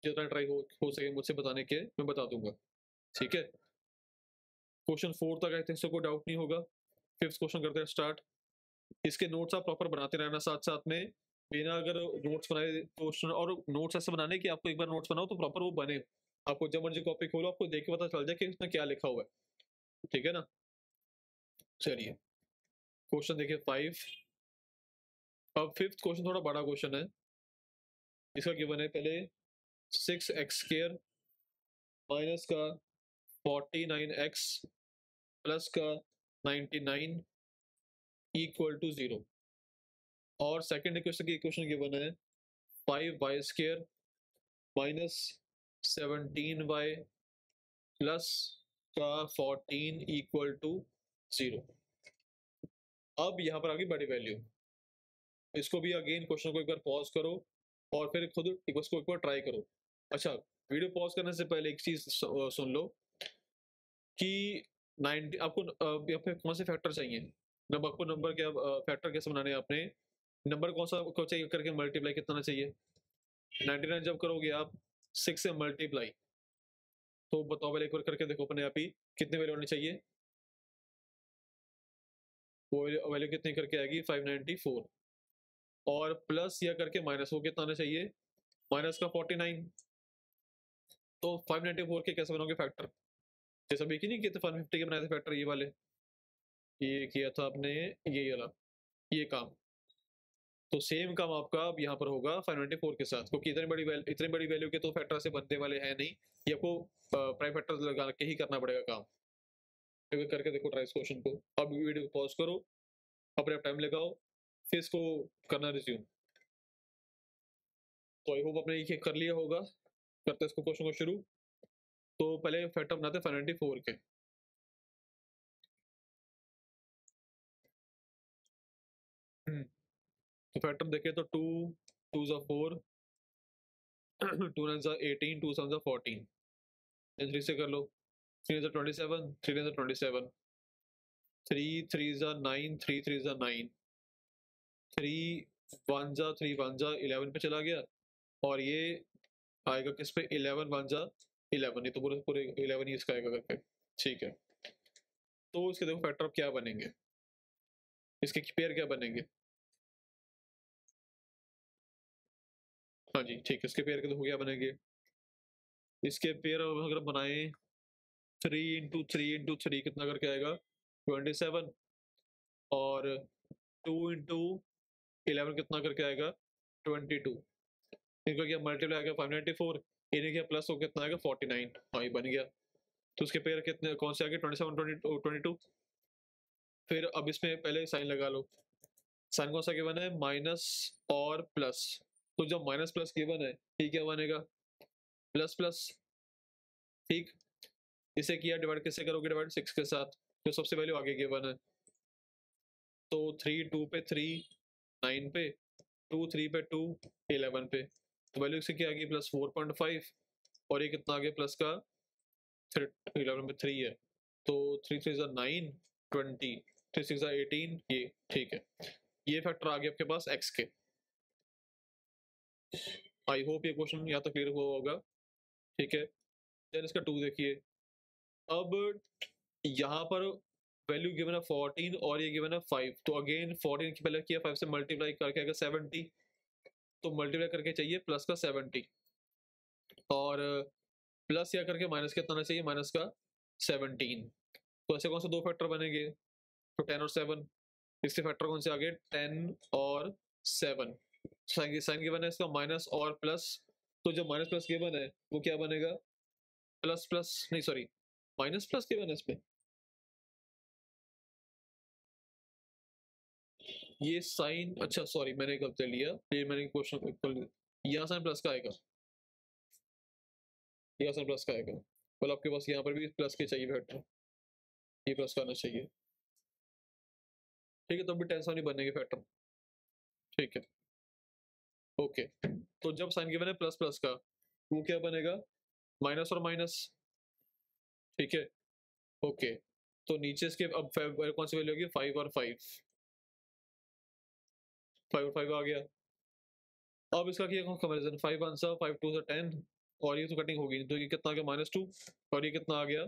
Speaker 1: जितना ट्राई हो सके मुझसे बताने के मैं बता दूंगा। ठीक है, क्वेश्चन 4 तक आई थिंक सो कोई डाउट नहीं होगा। 5th क्वेश्चन करते हैं स्टार्ट। इसके नोट्स आप प्रॉपर बनाते रहना साथ साथ में, बिना अगर नोट्स बनाए क्वेश्चन, और नोट्स ऐसे बनाने कि आपको एक बार नोट्स बनाओ तो प्रॉपर वो बने, आपको जब मर्जी कॉपी खोलो आपको देख के पता चल जाए कि इसमें क्या लिखा हुआ है। ठीक है ना, चलिए क्वेश्चन देखिए 5। अब 5th क्वेश्चन थोड़ा बड़ा क्वेश्चन है। इसका गिवन है पहले 6x² माइनस का 49x प्लस का 99 इक्वल टू 0। और सेकेंड इक्वेशन की इक्वेशन गिवन है 5y² माइनस 17y प्लस का 14 इक्वल टू 0। अब यहाँ पर आ गई बड़ी वैल्यू, इसको भी अगेन क्वेश्चन को एक बार पॉज करो और फिर खुद इसको एक बार ट्राई करो। अच्छा, वीडियो पॉज करने से पहले एक चीज सुन लो कि 90 आपको यहाँ पे कौन से फैक्टर चाहिए, नंबर आपको नंबर क्या फैक्टर कैसे बनाने हैं आपने, नंबर कौन सा को चाहिए करके मल्टीप्लाई कितना चाहिए। 99 जब करोगे आप 6 से मल्टीप्लाई, तो बताओ पहले एक बार करके देखो अपने आप ही कितने वैल्यू होनी चाहिए, वो वैल्यू कितनी करके आएगी 594, और प्लस या करके माइनस वो कितना आना चाहिए, माइनस का 49। तो 594 के कैसे बनाओगे फैक्टर, जैसा अभी की नहीं किए थे 150 के बनाए थे फैक्टर, ये वाले, ये किया था आपने ये वाला, ये काम, तो सेम काम आपका अब यहाँ पर होगा 594 के साथ, क्योंकि इतनी बड़ी वैल्यू के तो फैक्टर से बनने वाले हैं नहीं, ये आपको प्राइम फैक्टर लगा के ही करना पड़ेगा काम। एक करके देखो ट्राई इस क्वेश्चन को, अब वीडियो पॉज करो, अपने टाइम लगाओ, फिर इसको करना रिज्यूम। तो आई होप आपने ये कर लिया होगा, करते इसको क्वेश्चन को शुरू। तो पहले फैक्टर बनाते 594 के। तो फैक्टर देखे तो 2 2 ज़ा 4 2 9 ज़ा 18 2 7 ज़ा 14, 3 से कर लो, 3 ज़ा 27 3 ज़ा 27, 3 3 ज़ा 9 3 3 ज़ा 9, 3 1 ज़ा 3 1 ज़ा 11 पे चला गया, और ये आएगा किस पे 11 1 ज़ा 11, ये तो पूरे पूरे 11 ही इसका आएगा करके। ठीक है, तो इसके देखो फैक्टर क्या बनेंगे, इसके पेयर क्या बनेंगे। हाँ जी ठीक है, इसके पेयर के देखो क्या बनेंगे, इसके पेयर अगर बनाए 3 इंटू 3 इंटू 3 कितना करके आएगा 27, और 2 इंटू 11 कितना करके आएगा 22, इनका क्या मल्टीप्लाई आएगा 594, इन्हें क्या प्लस हो कितना आएगा 49, हाँ ये बन गया। तो उसके पेयर कितने कौन से आगे 27 22। फिर अब इसमें पहले साइन लगा लो, साइन कौन सा गिवन है, माइनस और प्लस, तो जब माइनस प्लस गिवन है ये क्या बनेगा प्लस प्लस। ठीक, इसे किया डिवाइड किससे करोगे, डिवाइड 6 के साथ, जो सबसे वैल्यू आगे गिवन है, तो 3 2 पे 3 9 पे 2 3 पे 2 11 पे, तो वैल्यू इसकी क्या आ गई प्लस 4.5, और ये कितना आ गया प्लस का 11 पे 3 है, तो 3 3 9 20 3 6 18 ये। ठीक है, ये फैक्टर आ गया आपके पास x के। आई होप ये क्वेश्चन यहाँ तक क्लियर हुआ होगा। ठीक है, देन इसका 2 देखिए, अब यहाँ पर वैल्यू गिवन है 14 और ये गिवन है 5, तो अगेन 14 की पहले किया 5 से मल्टीप्लाई करके आएगा 70, तो मल्टीप्लाई करके चाहिए प्लस का 70, और प्लस या करके माइनस कितना आना चाहिए, माइनस का 17। तो ऐसे कौन से दो फैक्टर बनेंगे, तो 10 और 7। इसके फैक्टर कौन से आगे, 10 और 7। साइन गिवन है इसका माइनस और प्लस, तो जब माइनस प्लस गिवन है वो क्या बनेगा, प्लस प्लस नहीं सॉरी माइनस प्लस गिवन है इसमें, ये साइन, अच्छा सॉरी मैंने गलती लिया, ये मैंने क्वेश्चन यहाँ साइन प्लस का आएगा, यहाँ साइन प्लस का आएगा, मतलब आपके पास यहाँ पर भी प्लस के चाहिए फैक्टर, ये प्लस का आना चाहिए, ठीक है, तो भी टेंशन नहीं बनेंगे फैक्टर, ठीक है ओके। तो जब साइन गिवन है प्लस प्लस का, वो क्या बनेगा, माइनस और माइनस, ठीक है ओके। तो नीचे इसके अब कौन सी वैल्यू होगी, 5 और 5, 5 और 5 आ गया। अब इसका किया कंपैरिजन, 5 आंसर 5 2 से 10, और ये तो कटिंग होगी नहीं, तो ये कितना आ गया -2, और ये कितना आ गया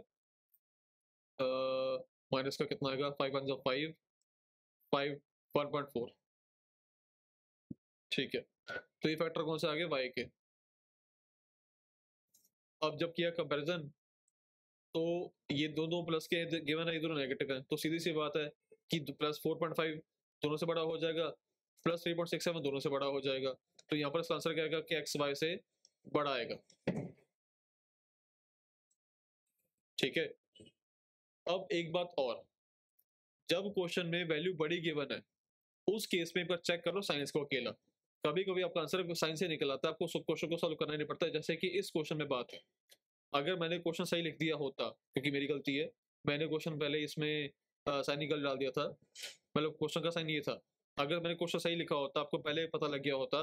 Speaker 1: माइनस का कितना आएगा, 5 आंसर 5 5 1.4, ठीक है। तो ये फैक्टर कौन सा आ गया, y के। अब जब किया कंपैरिजन, तो ये दोनों प्लस के गिवन है, ये दोनों नेगेटिव है, तो सीधी सी बात है कि प्लस 4.5 दोनों से बड़ा हो जाएगा, प्लस 3.67 दोनों से बड़ा हो जाएगा, तो यहाँ पर इसका आंसर क्या आएगा कि एक्स वाई से बड़ा आएगा, ठीक है। अब एक बात और, जब क्वेश्चन में वैल्यू बड़ी गिवन है, उस केस में एक बार चेक करो साइंस को अकेला, कभी कभी आपका आंसर साइंस से निकल आता है, आपको सब क्वेश्चन को सॉल्व करना नहीं पड़ता है। जैसे कि इस क्वेश्चन में बात है, अगर मैंने क्वेश्चन सही लिख दिया होता, क्योंकि मेरी गलती है, मैंने क्वेश्चन पहले इसमें साइन निकल डाल दिया था, मतलब क्वेश्चन का साइन ये था, अगर मैंने क्वेश्चन सही लिखा होता, आपको पहले पता लग गया होता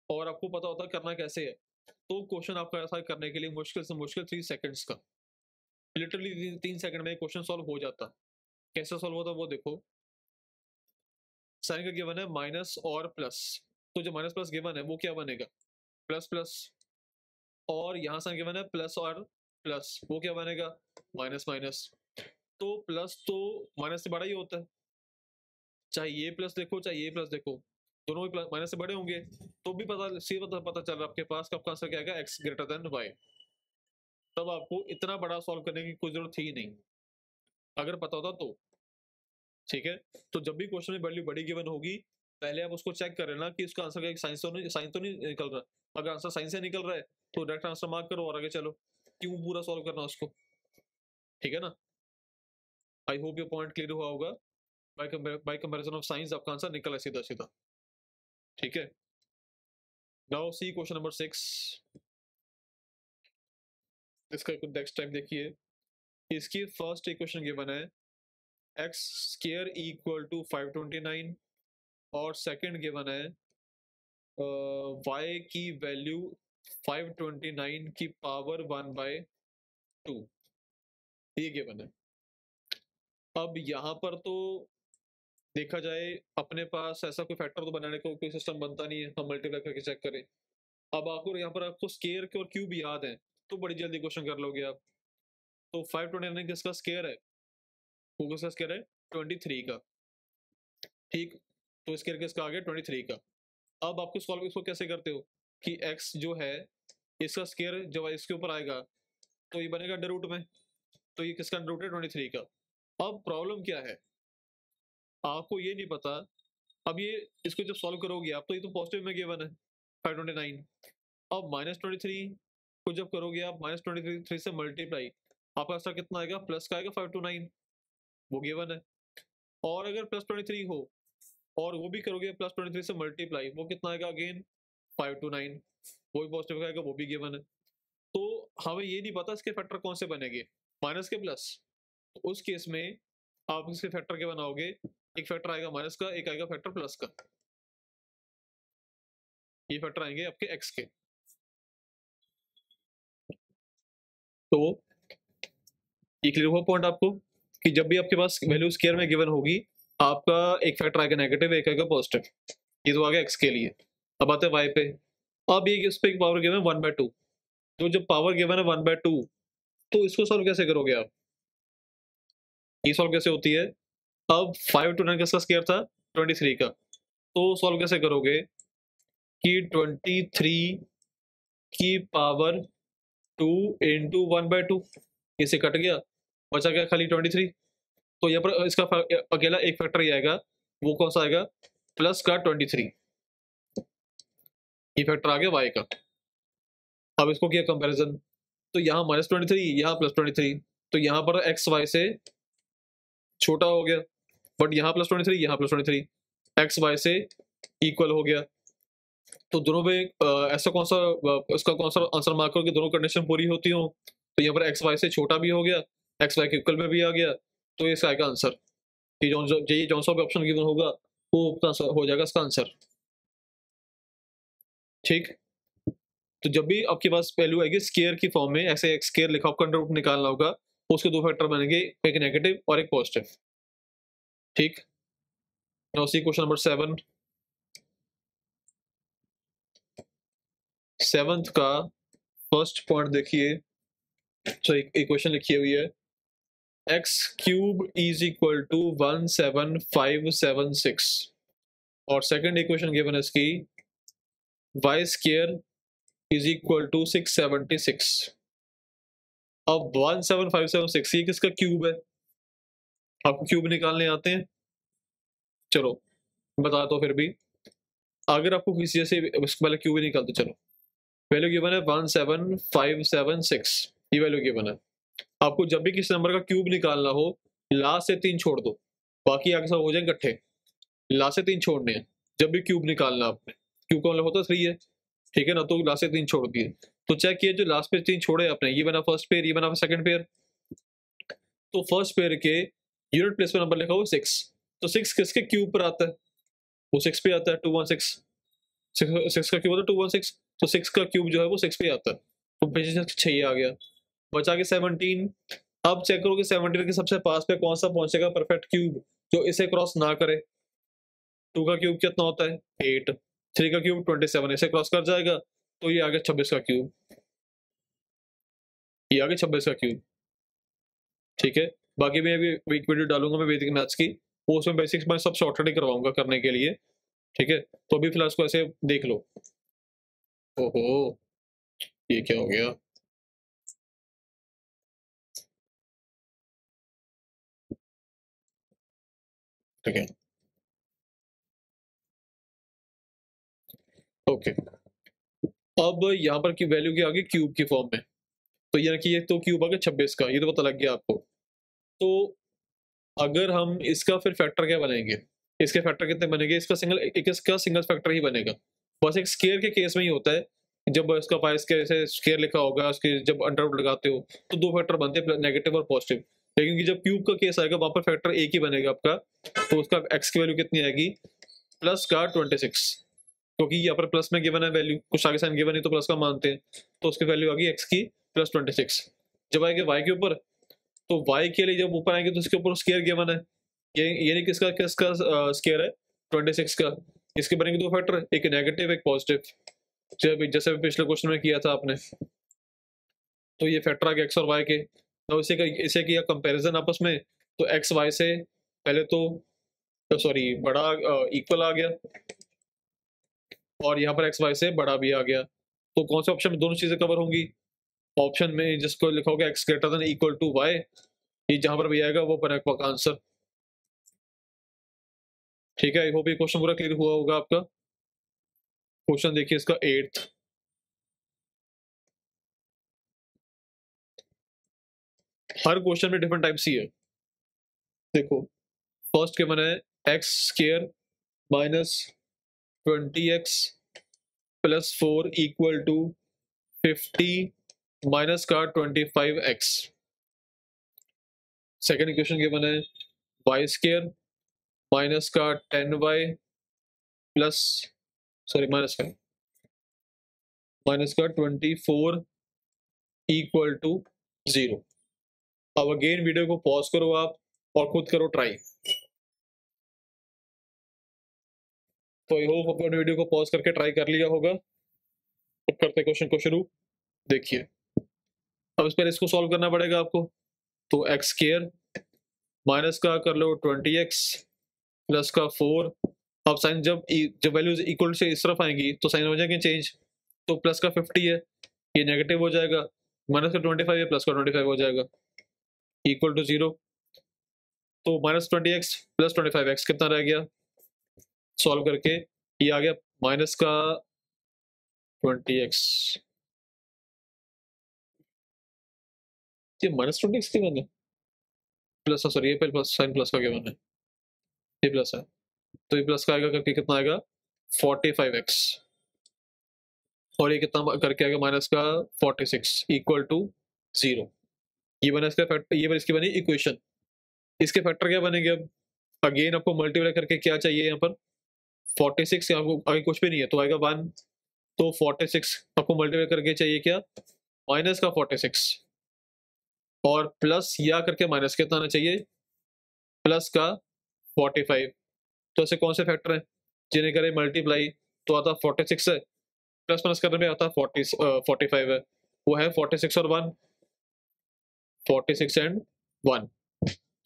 Speaker 1: और आपको पता होता करना कैसे है, तो क्वेश्चन आपका ऐसा करने के लिए मुश्किल से मुश्किल 3 सेकंड्स का, लिटरली 3 सेकंड में क्वेश्चन सॉल्व हो जाता। कैसे सॉल्व होता वो देखो, साइन का गिवन है माइनस और प्लस, तो जो माइनस प्लस गिवन है वो क्या बनेगा, प्लस प्लस, और यहाँ साइन गिवन है प्लस और प्लस, वो क्या बनेगा, माइनस माइनस, तो प्लस तो माइनस से बड़ा ही होता है, चाहे ये प्लस देखो चाहे ये प्लस देखो, दोनों भी माइनस से बड़े होंगे, तो भी पता चल रहा है आपके पास आपका आंसर क्या आएगा, एक्स ग्रेटर देन वाई। तब आपको इतना बड़ा सॉल्व करने की कोई जरूरत थी नहीं, अगर पता होता तो, ठीक है। तो जब भी क्वेश्चन में वैल्यू बड़ी गिवन होगी, पहले आप उसको चेक कर लेना कि उसका आंसर क्या, साइंस तो नहीं निकल रहा, अगर आंसर साइंस से निकल रहा है तो डायरेक्ट आंसर मार्क करो और आगे चलो, क्यों पूरा सॉल्व करना उसको, ठीक है ना। I hope your point clear हुआ होगा, बाय कंपैरिजन ऑफ साइंस आपका आंसर निकला है सीधा सीधा, ठीक है। नाउ सी क्वेश्चन नंबर 6, इसका नेक्स्ट टाइम देखिए, इसकी फर्स्ट इक्वेशन गिवन है एक्स स्क्वायर इक्वल टू 529, और सेकंड गिवन है y की वैल्यू 529 की पावर 1/2, ये गिवन है। अब यहाँ पर तो देखा जाए अपने पास ऐसा कोई फैक्टर तो बनाने का कोई सिस्टम बनता नहीं है, हम मल्टीप्लाई करके चेक करें। अब आपको यहाँ पर आपको स्केयर के और क्यूब याद है, तो बड़ी जल्दी क्वेश्चन कर लोगे आप। तो 529 किसका स्केयर है, वो किसका स्केयर है, 23 का, ठीक। तो स्केयर किसका आ गया, 23 का। अब आपको सॉल्व इसको कैसे करते हो कि x जो है इसका स्केयर जब इसके ऊपर आएगा तो ये बनेगा अंडर रूट में, तो ये किसका अंडर रूट है, 23 का। अब प्रॉब्लम क्या है, आपको ये नहीं पता, अब ये इसको जब सॉल्व करोगे आप, तो ये तो पॉजिटिव में गिवन है 529, अब -23 को जब करोगे आप -23 से मल्टीप्लाई, आपका आंसर कितना आएगा, प्लस का आएगा 529, वो गिवन है। और अगर +23 हो और वो भी करोगे +23 से मल्टीप्लाई, वो कितना आएगा अगेन 529, वो भी पॉजिटिव आएगा, वो भी गिवन है। तो हमें ये नहीं पता इसके फैक्टर कौन से बनेंगे, माइनस के प्लस, तो उस केस में आप इसके फैक्टर के बनाओगे, एक फैक्टर आएगा माइनस का, एक आएगा फैक्टर प्लस का, ये फैक्टर आएंगे आपके एक्स के। तो ये क्लियर हुआ पॉइंट आपको कि जब भी आपके पास वैल्यू स्क्वायर में गिवन होगी, आपका एक फैक्टर आएगा नेगेटिव, एक आएगा पॉजिटिव, ये तो आ गया एक्स के लिए। अब आते हैं वाई पे, अब ये इस पे पावर गिवन 1/2, तो जब पावर गिवन है 1/2, तो इसको सॉल्व कैसे करोगे आप, ये सॉल्व कैसे होती है, अब 529 किसका स्क्वायर था, 23 का, तो सॉल्व कैसे करोगे कि 23 की पावर 2 इंटू 1/2, इसे कट गया, बचा गया खाली 23। तो यहाँ पर इसका अकेला एक फैक्टर ही आएगा, वो कौन सा आएगा, प्लस का 23, ये फैक्टर आ गया y का। अब इसको किया कंपैरिजन, तो यहाँ -23, यहाँ +23, तो यहाँ पर एक्स वाई से छोटा हो गया, बट यहाँ +23, यहाँ +23, एक्स वाई से इक्वल हो गया। तो दोनों में ऐसा कौन सा इसका कौन सा आंसर मार्क करो कि दोनों कंडीशन पूरी होती हो। तो यहाँ पर एक्स वाई से छोटा भी हो गया, एक्स वाई के इक्वल में भी आ गया, तो ये इसका आएगा आंसर। ये जौन सा भी ऑप्शन गिवन होगा वो हो जाएगा इसका आंसर। ठीक, तो जब भी आपके पास वैल्यू आएगी स्केयर की फॉर्म में, ऐसे एक स्केयर लिखा आपको अंडर रूट निकालना होगा, उसके दो फैक्टर बनेंगे, एक नेगेटिव और एक पॉजिटिव। ठीक, now see question number 7। Seventh का फर्स्ट पॉइंट देखिए, तो एक इक्वेशन लिखी हुई है, x cube is equal to 17576, और सेकंड इक्वेशन गिवन है इसकी y square is equal to 676। अब 17576 ये किसका क्यूब है, आपको क्यूब निकालने आते हैं, चलो बता दो। फिर भी अगर आपको किसी से पहले क्यूब ही निकालते, चलो वैल्यू गिवन है 17576, ये वैल्यू गिवन है। आपको जब भी किसी नंबर का क्यूब निकालना हो, लास्ट से 3 छोड़ दो, बाकी आगे सब हो जाएंगे इकट्ठे। लास्ट से 3 छोड़ने हैं जब भी क्यूब निकालना आपने, क्यूब का मतलब होता 3 है, ठीक है ना, तो लास्ट से 3 छोड़ दिए। तो चेक किए जो लास्ट पे 3 छोड़े आपने, ये बना फर्स्ट पेयर, ये बना सेकंड पेयर। तो फर्स्ट पेयर के यूनिट प्लेस पे नंबर लिखा हुआ 6, तो 6 किसके क्यूब पर आता है, वो 6 पे आता है, 216। 6 का क्यूब होता है 216, तो 6 का क्यूब जो है वो 6 पे आता है, तो पीछे 6 आ गया, बचा के 17। अब चेक करो कि 17 के सबसे पास पे कौन सा पहुंचेगा परफेक्ट क्यूब जो इसे क्रॉस ना करे। 2 का क्यूब कितना होता है 8, 3 का क्यूब 27, इसे क्रॉस कर जाएगा, तो ये आगे 26 का क्यूब, ये आगे 26 का क्यूब। ठीक है, बाकी मैं अभी एक वीडियो डालूंगा मैं वैदिक मैथ्स की, वो उसमें बेसिक्स मैं सब शॉर्टकट ही करवाऊंगा करने के लिए। ठीक है, तो अभी फिलहाल इसको ऐसे देख लो। ओहो, ये क्या हो गया, ठीक है, ओके। अब यहाँ पर की वैल्यू की आ गई क्यूब की फॉर्म में, तो ये कि ये तो क्यूब आ गया 26 का, ये तो पता लग गया आपको। तो अगर हम इसका फिर फैक्टर क्या बनेंगे, इसके फैक्टर कितने बनेंगे, इसका सिंगल फैक्टर ही बनेगा। बस एक स्केयर के केस में ही होता है, जब इसका पाई स्केयर ऐसे स्केयर लिखा होगा, उसके जब अंडर रूट लगाते हो तो दो फैक्टर बनते हैं, नेगेटिव और पॉजिटिव। लेकिन जब क्यूब का केस आएगा वहां पर फैक्टर एक ही बनेगा आपका, तो उसका एक्स की वैल्यू कितनी आएगी, प्लस का 26, क्योंकि यहाँ पर प्लस में गिवन है वैल्यू, कुछ आगे साइन गिवन है तो प्लस का मानते हैं, तो उसकी वैल्यू आ गई एक्स की प्लस 26। जब आएगी वाई के ऊपर, तो वाई के लिए जब ऊपर आएंगे तो इसके ऊपर स्केयर गिवन है, ये नहीं किसका किसका स्केयर है 26 का, इसके बनेंगे दो फैक्टर, एक नेगेटिव एक पॉजिटिव, जब जैसे पिछले क्वेश्चन में किया था आपने। तो ये फैक्टर आ गया एक्स और वाई के, तो इसे किया कंपैरिजन आपस में, तो एक्स वाई से पहले तो सॉरी बड़ा इक्वल आ गया, और यहाँ पर एक्स वाई से बड़ा भी आ गया। तो कौन से ऑप्शन में दोनों चीजें कवर होंगी, ऑप्शन में जिसको लिखा होगा x greater than equal to y, ये जहां पर भी आएगा वो बनेगा आपका आंसर। ठीक है, आई होप ये क्वेश्चन पूरा क्लियर हुआ होगा आपका। क्वेश्चन देखिए इसका 8th, हर क्वेश्चन में डिफरेंट टाइप्स ही है। देखो फर्स्ट के बना है x square minus 20x plus 4 equal to 50 minus का 25x। सेकेंड इक्वेशन के बना है वाई स्क्वायर माइनस का 10y प्लस सॉरी माइनस का 24 इक्वल टू 0। अब अगेन वीडियो को पॉज करो आप और खुद करो ट्राई। तो आई होप अपने वीडियो को पॉज करके ट्राई कर लिया होगा। अब करते क्वेश्चन को शुरू। देखिए अब इस पर इसको सॉल्व करना पड़ेगा आपको, तो एक्स स्क्वायर माइनस का कर लो 20x प्लस का 4। अब साइन जब वैल्यूज इक्वल से इस तरफ आएंगी तो साइन हो जाएंगे चेंज, तो प्लस का 50 है, ये नेगेटिव हो जाएगा, माइनस का 25 है प्लस का 25 हो जाएगा इक्वल टू 0। तो माइनस 20x प्लस 25x कितना रह गया सॉल्व करके, ये आ गया माइनस का 20x। ये माइनस 20x की मैंने प्लस, सॉरी ये प्लस साइन प्लस का क्या मैंने, ये प्लस है तो ये प्लस का आएगा करके कितना आएगा 45x, और ये कितना करके आएगा माइनस का 46 इक्वल टू 0। ये बना इसका फैक्टर, ये इसकी बनी इक्वेशन। इसके फैक्टर क्या बनेंगे अब, अगेन आपको मल्टीप्लाई करके क्या चाहिए यहाँ पर 46, आपको आगे कुछ भी नहीं है तो आएगा 1, तो 46 आपको मल्टीप्लाई करके चाहिए क्या माइनस का 46, और प्लस या करके माइनस कितना आना चाहिए प्लस का 45। तो ऐसे कौन से फैक्टर हैं जिन्हें करें मल्टीप्लाई तो आता 46 है, प्लस माइनस करने में आता 45 है, वो है 46 और 1, 46 एंड 1,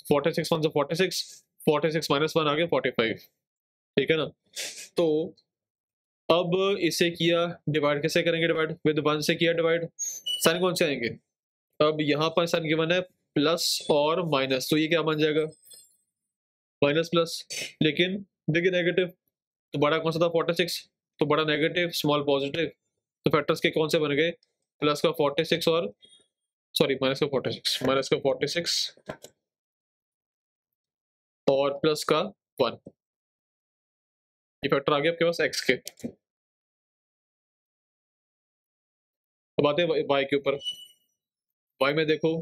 Speaker 1: 46 1 46, 46 माइनस 1 आ गया 45, ठीक है ना। तो अब इसे किया डिवाइड, कैसे करेंगे डिवाइड, विद 1 से किया डिवाइड, साइन कौन से आएंगे, अब यहाँ पर साइन गिवन है प्लस और माइनस, तो ये क्या बन जाएगा माइनस प्लस, लेकिन देखिए नेगेटिव, तो बड़ा कौन सा था 46, तो बड़ा नेगेटिव स्मॉल पॉजिटिव, तो फैक्टर्स के कौन से बन गए प्लस का 46 और सॉरी माइनस का 46, माइनस का 46 और प्लस का 1, ये फैक्टर आ गया आपके पास x के। अब आते हैं y के ऊपर, y में देखो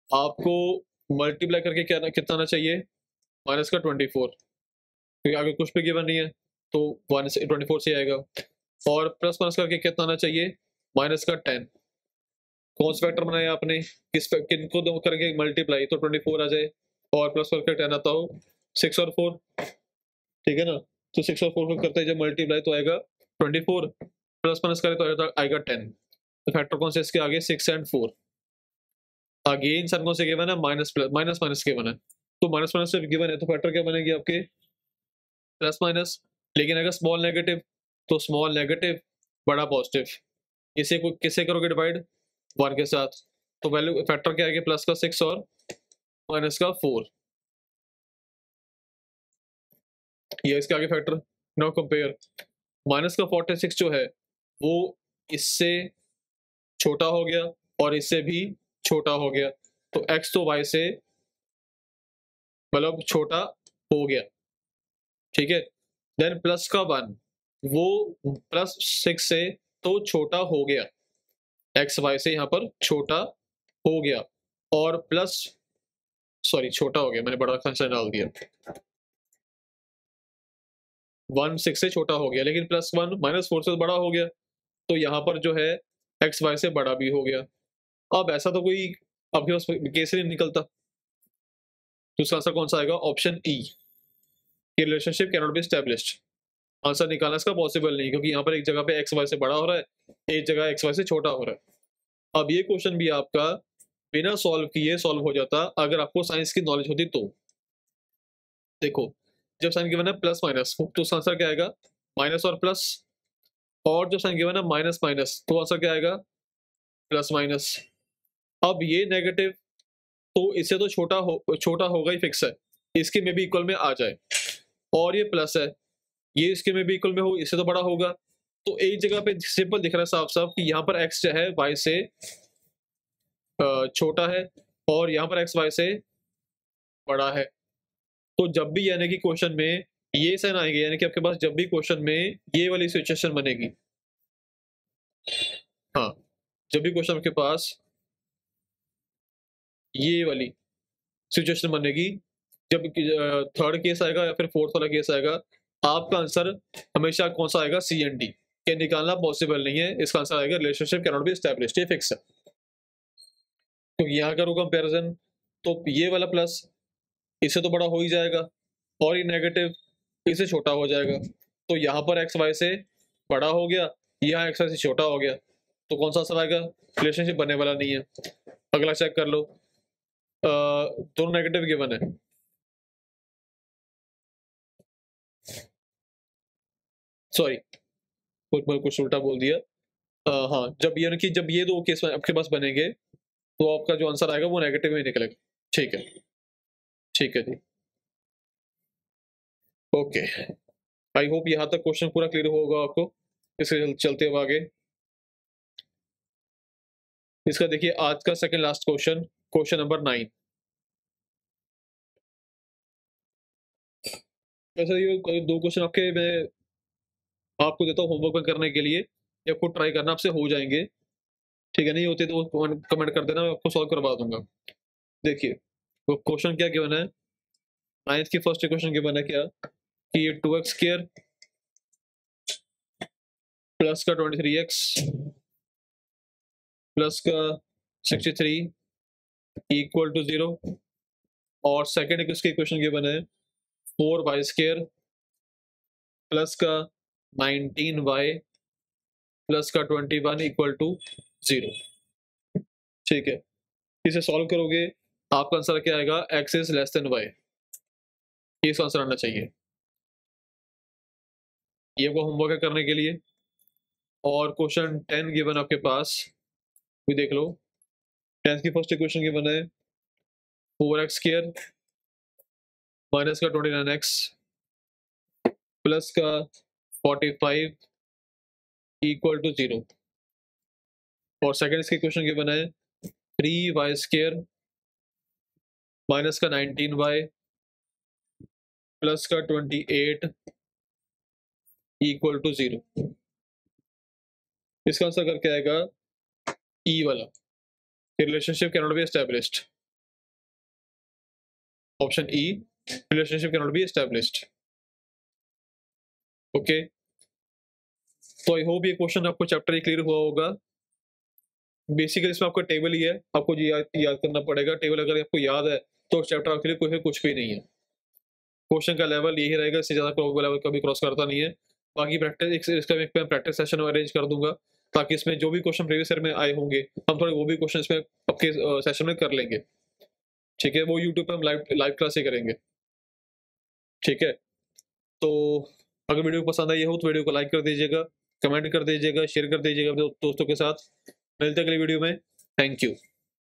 Speaker 1: आपको मल्टीप्लाई करके क्या कितना आना चाहिए माइनस का 24, क्योंकि आगे कुछ भी गिवन नहीं है तो 1 से 24 से आएगा, और प्लस माइनस करके कितना आना चाहिए माइनस का 10। कौन सा फैक्टर बनाया आपने, किनको दो करके मल्टीप्लाई तो 24 आ जाए, और प्लस करके 10 आता हो 6 और 4, ठीक है ना। तो 6 और 4 को करते हैं जब मल्टीप्लाई तो आएगा 24, प्लस माइनस करें तो आएगा 10। तो फैक्टर कौन से इसके आगे 6 एंड 4, अगेन सन कौन से गिवन है minus plus minus minus given है, तो माइनस माइनस से गिवन है तो फैक्टर क्या बनेंगे आपके प्लस माइनस, लेकिन अगर स्मॉल नेगेटिव तो स्मॉल नेगेटिव बड़ा पॉजिटिव, इसे को किसे करोगे डिवाइड 1 के साथ, तो वैल्यू फैक्टर क्या आएगा प्लस का 6 और माइनस का 4, ये इसके आगे फैक्टर। नाउ कंपेयर, माइनस का 46 जो है वो इससे छोटा हो गया और इससे भी छोटा हो गया, तो x तो y से मतलब छोटा हो गया, ठीक है। देन प्लस का 1 वो प्लस 6 से तो छोटा हो गया, एक्स वाई से यहाँ पर छोटा हो गया, और प्लस सॉरी छोटा हो गया, मैंने बड़ा फंक्शन डाल दिया, 1 6 से छोटा हो गया, लेकिन प्लस 1 माइनस 4 से बड़ा हो गया, तो यहाँ पर जो है एक्स वाई से बड़ा भी हो गया। अब ऐसा तो कोई आपके पास केस नहीं निकलता, तो इसका आंसर कौन सा आएगा option E, relationship can not B established. Answer निकालना इसका पॉसिबल नहीं, क्योंकि यहाँ पर एक जगह पे एक्स वाई से बड़ा हो रहा है, एक जगह एक्स वाई से छोटा हो रहा है। अब ये क्वेश्चन भी आपका बिना सॉल्व किए सॉल्व हो जाता अगर आपको साइंस की नॉलेज होती तो। देखो जब साइन गिवन है प्लस माइनस तो उसका आंसर क्या आएगा माइनस और प्लस, और जब साइन गिवन है माइनस माइनस तो आंसर क्या आएगा प्लस माइनस। अब ये नेगेटिव तो इससे तो छोटा होगा ही फिक्स है, इसके में भी इक्वल में आ जाए, और ये प्लस है ये इसके में भी इक्वल में हो, इससे तो बड़ा होगा, तो एक जगह पे सिंपल दिख रहा है साफ साफ कि यहाँ पर x जो है y से छोटा है और यहाँ पर x y से बड़ा है। तो जब भी यानी कि क्वेश्चन में ये साइन आएंगे, यानी कि आपके पास जब भी क्वेश्चन में ये वाली सिचुएशन बनेगी, हाँ जब भी क्वेश्चन आपके पास ये वाली सिचुएशन बनेगी, जब थर्ड केस आएगा या फिर फोर्थ वाला केस आएगा, आपका आंसर हमेशा कौन सा आएगा सी एंड डी, के निकालना पॉसिबल नहीं है, इसका आंसर आएगा relationship can not B established, ये फिक्स है। तो यहाँ करो कंपैरिजन तो ये वाला प्लस इससे तो बड़ा हो ही जाएगा, और ये नेगेटिव इससे छोटा हो जाएगा, तो यहाँ पर एक्स वाई से बड़ा हो गया, यहाँ एक्स वाई से छोटा हो गया, तो कौन सा आंसर आएगा रिलेशनशिप बनने वाला नहीं है। अगला चेक कर लो, दोनों नेगेटिव गिवन है, सॉरी कुछ उल्टा बोल दिया, हाँ, जब ये कि जब ये 2 केस आपके पास बनेंगे, तो आपका जो आंसर आएगा वो नेगेटिव ही निकलेगा। ठीक है। ठीक है जी। ओके। आई होप यहाँ तक क्वेश्चन पूरा क्लियर होगा आपको। इससे चलते हुए आगे। इसका देखिए आज का second last question, question number 9। वैसे ये 2 क्वेश्चन आपके मैं आपको देता हूँ होमवर्क में करने के लिए, या खुद ट्राई करना, आपसे हो जाएँगे। ठीक है, नहीं होते तो कमेंट कर देना, मैं आपको सॉल्व करवा दूँगा। देखिए, वो क्वेश्चन क्या गिवन है, 9th की फर्स्ट इक्वेशन गिवन है क्या, कि ये 2x स्क्वायर प्लस का 23x प्लस का 63 इक्वल टू 0, और सेकंड इसकी इक्वेशन गिवन है 4y स्क्वायर प्लस का 19y प्लस का 21 इक्वल टू 0। ठीक है, इसे सॉल्व करोगे आपका आंसर क्या आएगा, x is less than y। ये इसका आंसर आना चाहिए। ये वो होमवर्क है करने के लिए। और क्वेश्चन 10 गिवन आपके पास, भी देख लो। 10th की फर्स्ट इक्वेशन गिवन है 4x स्क्वायर माइनस का 29x प्लस का 45 इक्वल टू 0, और सेकंड इसकी क्वेश्चन गिवन है 3y स्क्वायर माइनस का 19y प्लस का 28 इक्वल टू 0। इसका आंसर करके आएगा ई वाला, relationship can not B established. Option E, relationship can not B established. Okay, तो आई होप ये क्वेश्चन आपको चैप्टर ही क्लियर हुआ होगा। बेसिकली इसमें आपका टेबल ही है, आपको याद करना पड़ेगा। टेबल अगर आपको याद है तो चैप्टर आपके लिए कुछ भी नहीं है। क्वेश्चन का लेवल यही रहेगा, इससे ज़्यादा लेवल कभी क्रॉस करता नहीं है। बाकी प्रैक्टिस, इसका मैं प्रैक्टिस सेशन अरेंज कर दूंगा, ताकि इसमें जो भी क्वेश्चन प्रीवियस ईयर में आए होंगे हम थोड़े वो भी क्वेश्चन इसमें आपके सेशन में कर लेंगे। ठीक है, वो यूट्यूब पे हम लाइव क्लास ही करेंगे। ठीक है, तो अगर वीडियो पसंद आई हो तो वीडियो को लाइक कर दीजिएगा, कमेंट कर दीजिएगा, शेयर कर दीजिएगा अपने दोस्तों के साथ। मिलते हैं अगली वीडियो में। Thank you.